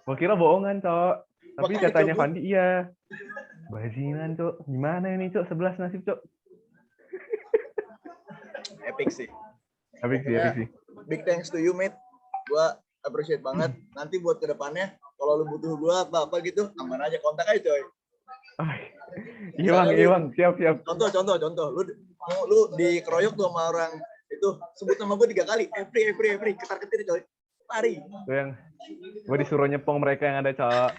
Gua kira bohongan, Cok. Tapi katanya Fandi iya. Bajingan, Cok. Gimana ini, Cok? 11 nasib, Cok. Epic sih. Epic sih. Big thanks to you, mate. Gua appreciate banget. Nanti buat kedepannya, kalau lu butuh gua apa-apa gitu, aman aja, kontak aja, coy. Iya bang, iya bang, siap. Contoh. Lu dikeroyok tuh sama orang itu, sebut nama gue 3 kali. Every, ketar-ketir coy. Lari. Itu yang gue disuruh nyepong mereka yang ada, Cok.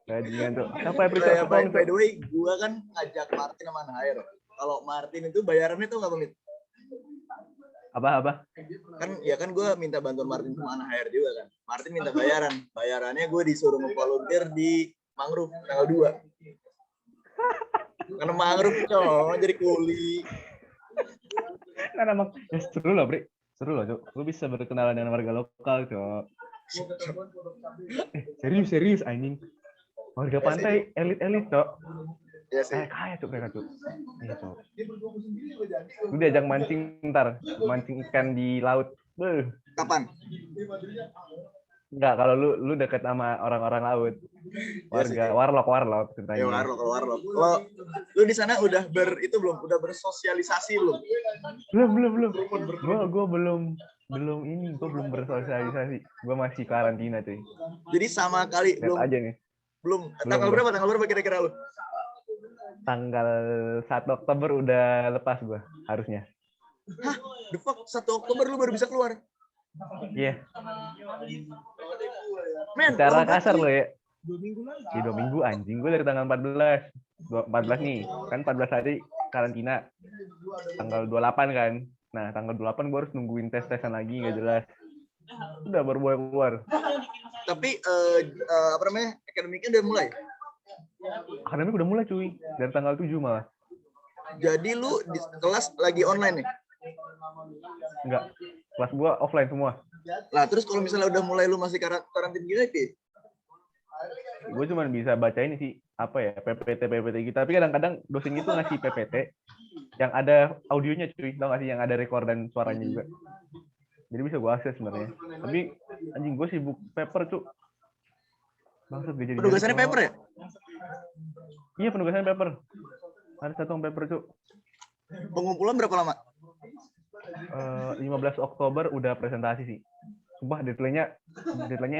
Bajingan tuh. Siapa yang periksa By nyepong, the way, gue kan ngajak Martin sama Nair. Kalau Martin itu bayarannya tuh nggak Pamit? Apa? Kan gue minta bantuan Martin sama Nair juga kan. Martin minta bayarannya gue disuruh nge-volunteer di Mangrove tanggal 2. Karena Mangrove jadi kuli. Kan emang ya, seru loh, Bri. Seru loh, Cok. Lu bisa berkenalan dengan warga lokal, Cok. Serius anjing. Warga pantai elit-elit, Cok. Iya sih. Kaya, Cok, mereka, Cok. Iya, Cok. Lu diajak mancing ntar, mancing ikan di laut. Beuh. Kapan? Enggak, kalau lu deket sama orang-orang laut. Warga warlock ceritanya. Ya warlock. Kalau lu di sana udah udah bersosialisasi belum? Belum. Gue belum bersosialisasi. Gue masih karantina, cuy. Jadi sama kali Lihat belum aja nih. belum. Tanggal berapa kira-kira lu? Tanggal 1 Oktober udah lepas gue harusnya. Hah? The fuck? 1 Oktober lu baru bisa keluar? Iya. Men, Secara kasar lo ya. 2 minggu lagi. Di 2 minggu anjing, gue dari tanggal 14 nih, kan 14 hari karantina. Tanggal 28 kan. Nah, tanggal 28 gue harus nungguin tes-tesan lagi, nggak jelas. Udah baru boleh keluar. Tapi akademiknya udah mulai? Akademik udah mulai cuy, dari tanggal 7 malah. Jadi lu di kelas lagi online nih? Enggak, kelas gue offline semua. Lah terus kalau misalnya udah mulai lu masih karantin gini, Gue cuma bisa baca ini sih, apa ya, PPT gitu. Tapi kadang-kadang dosen itu ngasih PPT yang ada audionya cuy, tau nggak sih, yang ada record dan suaranya juga. Jadi bisa gue akses sebenarnya. Tapi anjing gue sibuk paper cuy. Penugasannya paper ya? Iya, penugasannya paper. Ada 1 paper cuy. Pengumpulan berapa lama? 15 Oktober udah presentasi sih. Sumpah deadline-nya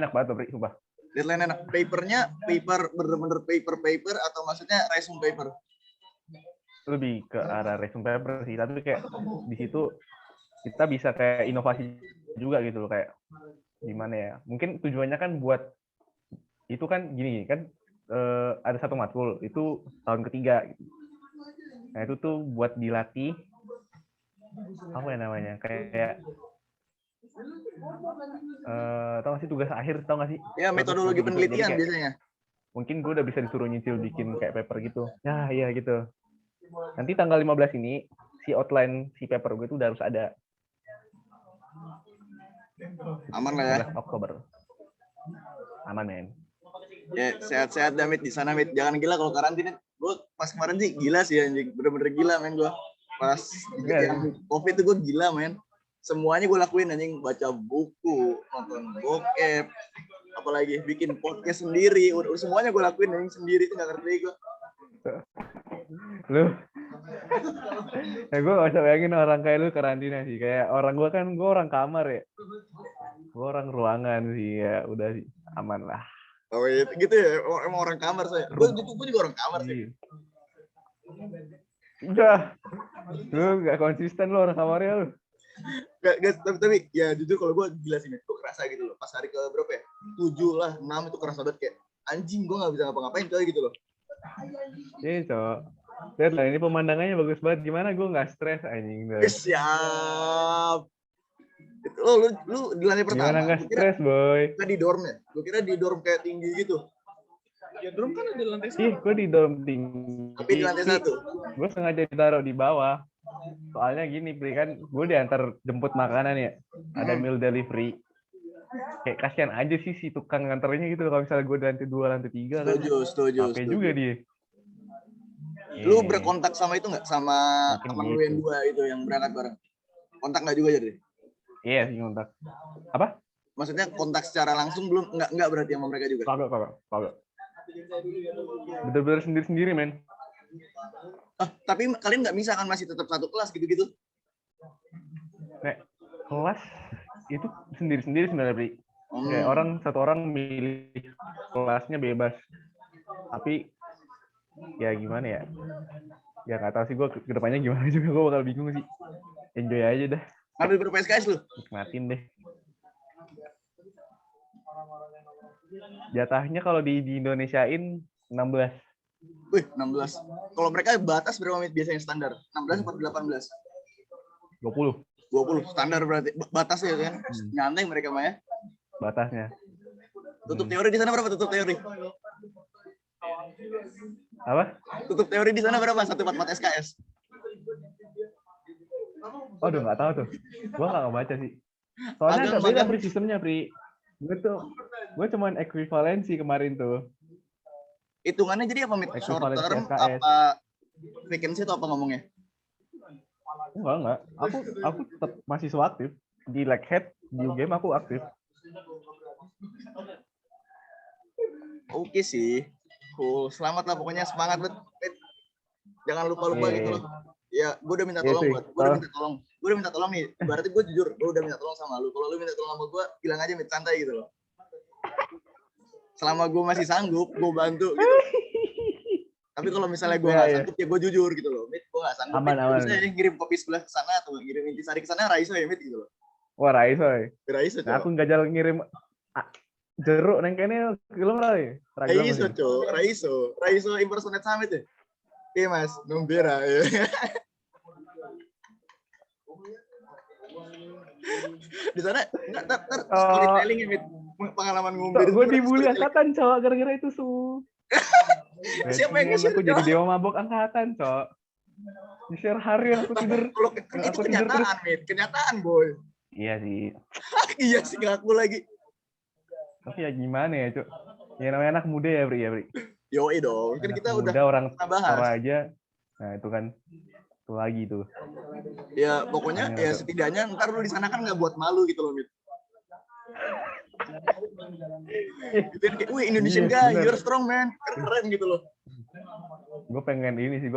enak banget, Bri, sumpah. Deadline enak. Paper-nya bener-bener paper atau maksudnya resume paper? Lebih ke arah resume paper sih, tapi kayak di situ kita bisa kayak inovasi juga gitu loh, kayak gimana ya? Mungkin tujuannya kan buat itu kan gini kan, ada 1 matkul itu tahun ketiga. Nah itu tuh buat dilatih apa ya namanya, kayak tau gak sih tugas akhir, tau gak sih? Ya, metodologi penelitian kayak, biasanya. Mungkin gue udah bisa disuruh nyicil bikin kayak paper gitu. Ya, iya gitu. Nanti tanggal 15 ini, si outline si paper gue tuh udah harus ada. Aman lah ya? Oktober. Aman, men. Ya, sehat-sehat Damit di sana, Mit. Jangan gila kalau karantina. Gue pas kemarin sih gila sih anjing. Bener-bener gila, men, gue. Pas yang COVID itu gue gila, men. Semuanya gue lakuin anjing, baca buku, nonton bokep, apalagi bikin podcast sendiri, semuanya gue lakuin anjing sendiri, itu nggak ngerti gue. Lu, ya gue gak usah bayangin orang kayak lu karantina sih, kayak gue orang kamar ya, gue orang ruangan sih, ya udah sih aman lah. Oh iya, gitu ya, emang orang kamar saya. Gue juga orang kamar sih. Udah, lu gak konsisten lu orang kamarnya lu. Gak, tapi ya jujur kalau gue gila sih, gue kerasa gitu loh. Pas hari ke berapa ya? 7 lah, 6 itu kerasa banget kayak anjing gue gak bisa ngapa-ngapain coy gitu loh. Ini cok, lihat lah ini pemandangannya bagus banget. Gimana gue gak stres anjing. Siap. Lu di lantai pertama. Gimana gak stres boy? Kita di dorm ya? Gue kira di dorm kayak tinggi gitu. Ya dorm kan ada lantai 1. Ih, gue di dorm tinggi. Tapi di lantai 1. Gue sengaja ditaruh di bawah. Soalnya gini, Pri, kan gue diantar jemput makanan ya. Ada meal delivery. Kayak kasihan aja sih si tukang nganternya gitu. Kalau misalnya gue di lantai 2, lantai 3 kan. Setuju. Capek juga dia. Lu berkontak sama itu nggak? Sama teman lu yang 2 itu yang berangkat bareng? Kontak nggak juga jadi? Iya sih kontak. Apa? Maksudnya kontak secara langsung belum? Nggak berarti sama mereka juga? Kagak. Bener-bener sendiri-sendiri, men. Tapi kalian nggak bisa kan masih tetap satu kelas gitu-gitu? Kelas itu sendiri-sendiri sebenarnya, Bri. Kayak satu orang milih kelasnya bebas. Tapi ya gimana ya? Ya nggak tahu sih gue kedepannya gimana juga, gue bakal bingung sih. Enjoy aja dah, Ngambil berapa SKS lu? nikmatin deh. Jatahnya kalau di Indonesiain 16. Wih, 16. Kalau mereka batas berapa menit biasanya standar? 16 atau 18? 20 20 standar berarti. Batasnya kan? Nyantai mereka mah ya. batasnya. Tutup teori di sana berapa tutup teori? Apa? Tutup teori di sana berapa? 144 SKS. Aduh nggak tahu tuh. Gua nggak baca sih. Soalnya agak beda Pri sistemnya Pri. Gue cuman ekuivalensi kemarin tuh. Hitungannya jadi apa Mit? Short term SKS. apa vacancy atau apa ngomongnya? Enggak. Aku tetap mahasiswa aktif. Di Leg Head, di UGM aku aktif. Oke sih. Cool. Selamat lah pokoknya, semangat Mit. Jangan lupa-lupa gitu loh. Ya, gue udah minta tolong gue udah minta tolong nih. Berarti gue jujur, gue udah minta tolong sama lu. Kalau lu minta tolong sama gue, bilang aja Mit, santai gitu loh. Selama gue masih sanggup, gue bantu gitu. Tapi kalau misalnya gue nggak sanggup, ya gue jujur gitu loh. Mit, gue nggak sanggup. Aman. Bisa ngirim kopi sebelah ke sana atau ngirim intisari ke sana, Raiso ya Mit gitu loh. Wah Raiso. Raiso. Nah, aku nggak jalan ngirim jeruk neng kene film lah ya. Raiso impersonate Summit ya. Oke Mas, Numbera ya. Di sana storytelling ya, Mit. Pengalaman ngumpir. Gue dibully angkatan, cowok, gara-gara itu Siapa yang nge-share? Aku jadi dewa mabok angkatan, cowok. Di-share hari aku tidur. Itu kenyataan, Mit. Kenyataan, boy. Iya sih. Iya sih, ngaku lagi. Tapi ya gimana ya, Cok? Ya namanya anak muda ya, Bri. Yoi dong. Kan kita udah orang bahas aja. Nah, itu kan itu lagi tuh. Ya, pokoknya ya setidaknya ntar lu di sana kan nggak buat malu gitu loh, Mit. Gitu kayak, wih Indonesian guy, you're strong man, keren gitu loh. Gue pengen ini sih,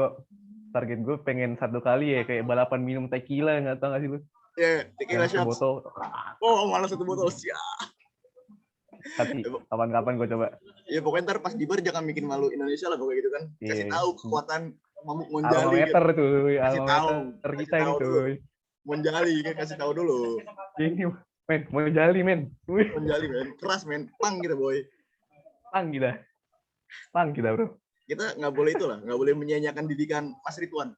target gue pengen satu kali ya kayak balapan minum tequila, nggak tahu nggak sih lu? Ya, tequila shots. Botol. Oh, malah satu botol siap. Tapi kapan-kapan gue coba. Ya pokoknya ntar pas di bar jangan bikin malu Indonesia lah pokoknya gitu kan. Kasih tahu kekuatan Mamuk Monjali. Almameter gitu. Tuh, kasih tahu kita itu. Monjali kan kasih tahu dulu. Ini men, Monjali men. Monjali men, keras men, pang gitu boy. Pang kita bro. Kita nggak boleh itu lah, nggak boleh menyanyiakan didikan Mas Ridwan.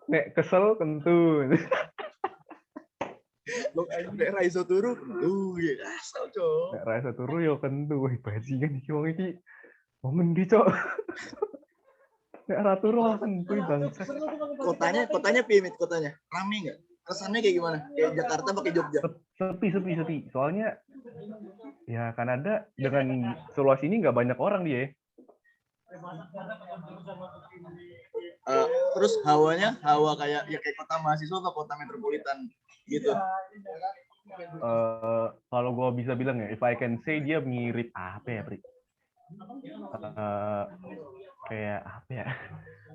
Nek kesel tentu. Nek Raiso turu, ya asal cok. Nek Raiso turu yo kentu, bajingan iki wong iki. Momen di cok. Nek ra turu lah kentu bangsa. Kotanya piye Mit kotanya? Rame enggak? Kesannya kayak gimana? Kayak Jakarta pakai Jogja? Sepi. Soalnya ya Kanada dengan seluas ini nggak banyak orang dia. Terus hawa kayak kota mahasiswa atau kota metropolitan gitu. Kalau gue bisa bilang ya, if I can say dia mirip apa ya, Pri? Kayak apa ya?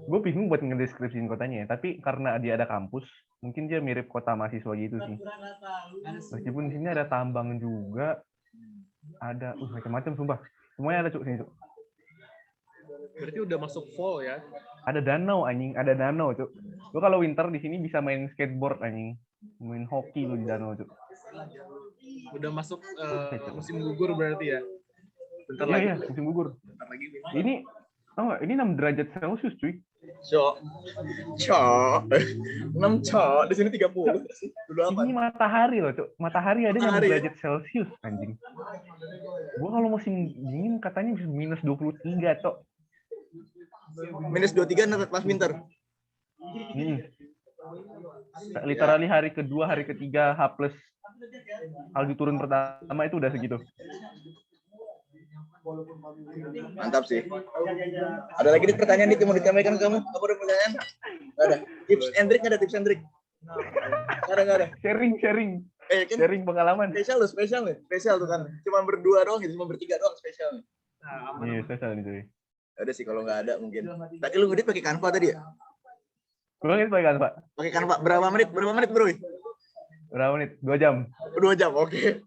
Gue bingung buat ngedeskripsiin kotanya ya, tapi karena dia ada kampus, mungkin dia mirip kota mahasiswa gitu sih. Meskipun di sini ada tambang juga, ada macam-macam sumpah. Semuanya ada cuk sini cuk. Berarti udah masuk fall ya? Ada danau anjing, cuk. Lo kalau winter di sini bisa main skateboard anjing, main hoki lo di danau cuk. Udah masuk musim gugur berarti ya? Bentar lagi. Iya, musim gugur. Bentar lagi. Ini tau nggak? Ini 6 derajat Celcius cuy. Cok. 6 cok. Di sini 30. Ini matahari loh cuk. Matahari ada 6 derajat Celcius anjing. Gua kalau musim dingin katanya bisa minus 23 cok. Minus 23 pas winter. Literally hari kedua, hari ketiga H+ salju turun pertama itu udah segitu. Mantap sih. Ada lagi nih pertanyaan nih mau disampaikan kamu? Apa ada pertanyaan? Nggak ada. Tips and trick nggak ada tips and trick? Nggak ada. Sharing. Kan sharing pengalaman. Spesial tuh kan. Cuma berdua doang gitu, cuma bertiga doang spesial nih. Iya spesial nih cuy. Ada sih kalau nggak ada mungkin. Tadi lu ngedit pakai Canva tadi ya? Gue ngedit pakai Canva. Pakai Canva berapa menit bro? Berapa menit? 2 jam. 2 jam, oke.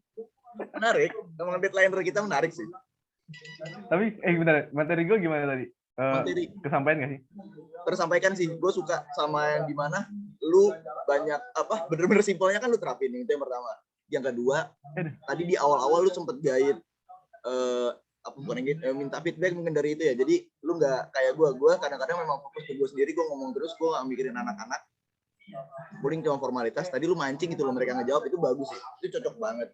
Menarik. Emang deadliner kita menarik sih. Tapi bentar, materi gue gimana tadi? Materi Kesampaian nggak sih? tersampaikan sih. Gue suka sama yang dimana lu banyak bener-bener simpelnya kan lu terapin, itu yang pertama. Yang kedua, tadi di awal-awal lu sempet guide minta feedback mungkin dari itu ya. Jadi lu nggak kayak gue kadang-kadang memang fokus ke gue sendiri, gue ngomong terus, gue nggak mikirin anak-anak. Paling cuma formalitas. Tadi lu mancing gitu loh, mereka ngejawab, itu bagus sih. Itu cocok banget.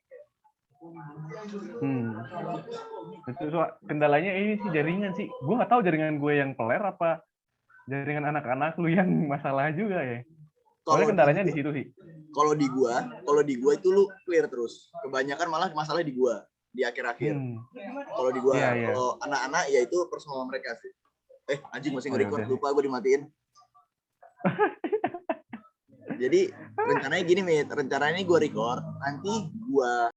Itu kendalanya ini sih jaringan sih. Gue nggak tahu jaringan gue yang peler apa jaringan anak-anak lu yang masalah juga ya. Soalnya kendalanya di situ sih. Kalau di gua itu lu clear terus. Kebanyakan malah masalah di gua di akhir-akhir. Kalau di gua, kalau anak-anak ya itu personal mereka sih. Anjing masih nge-record, lupa gua dimatiin. Jadi rencananya gini, Mit. Rencananya gua record, nanti gua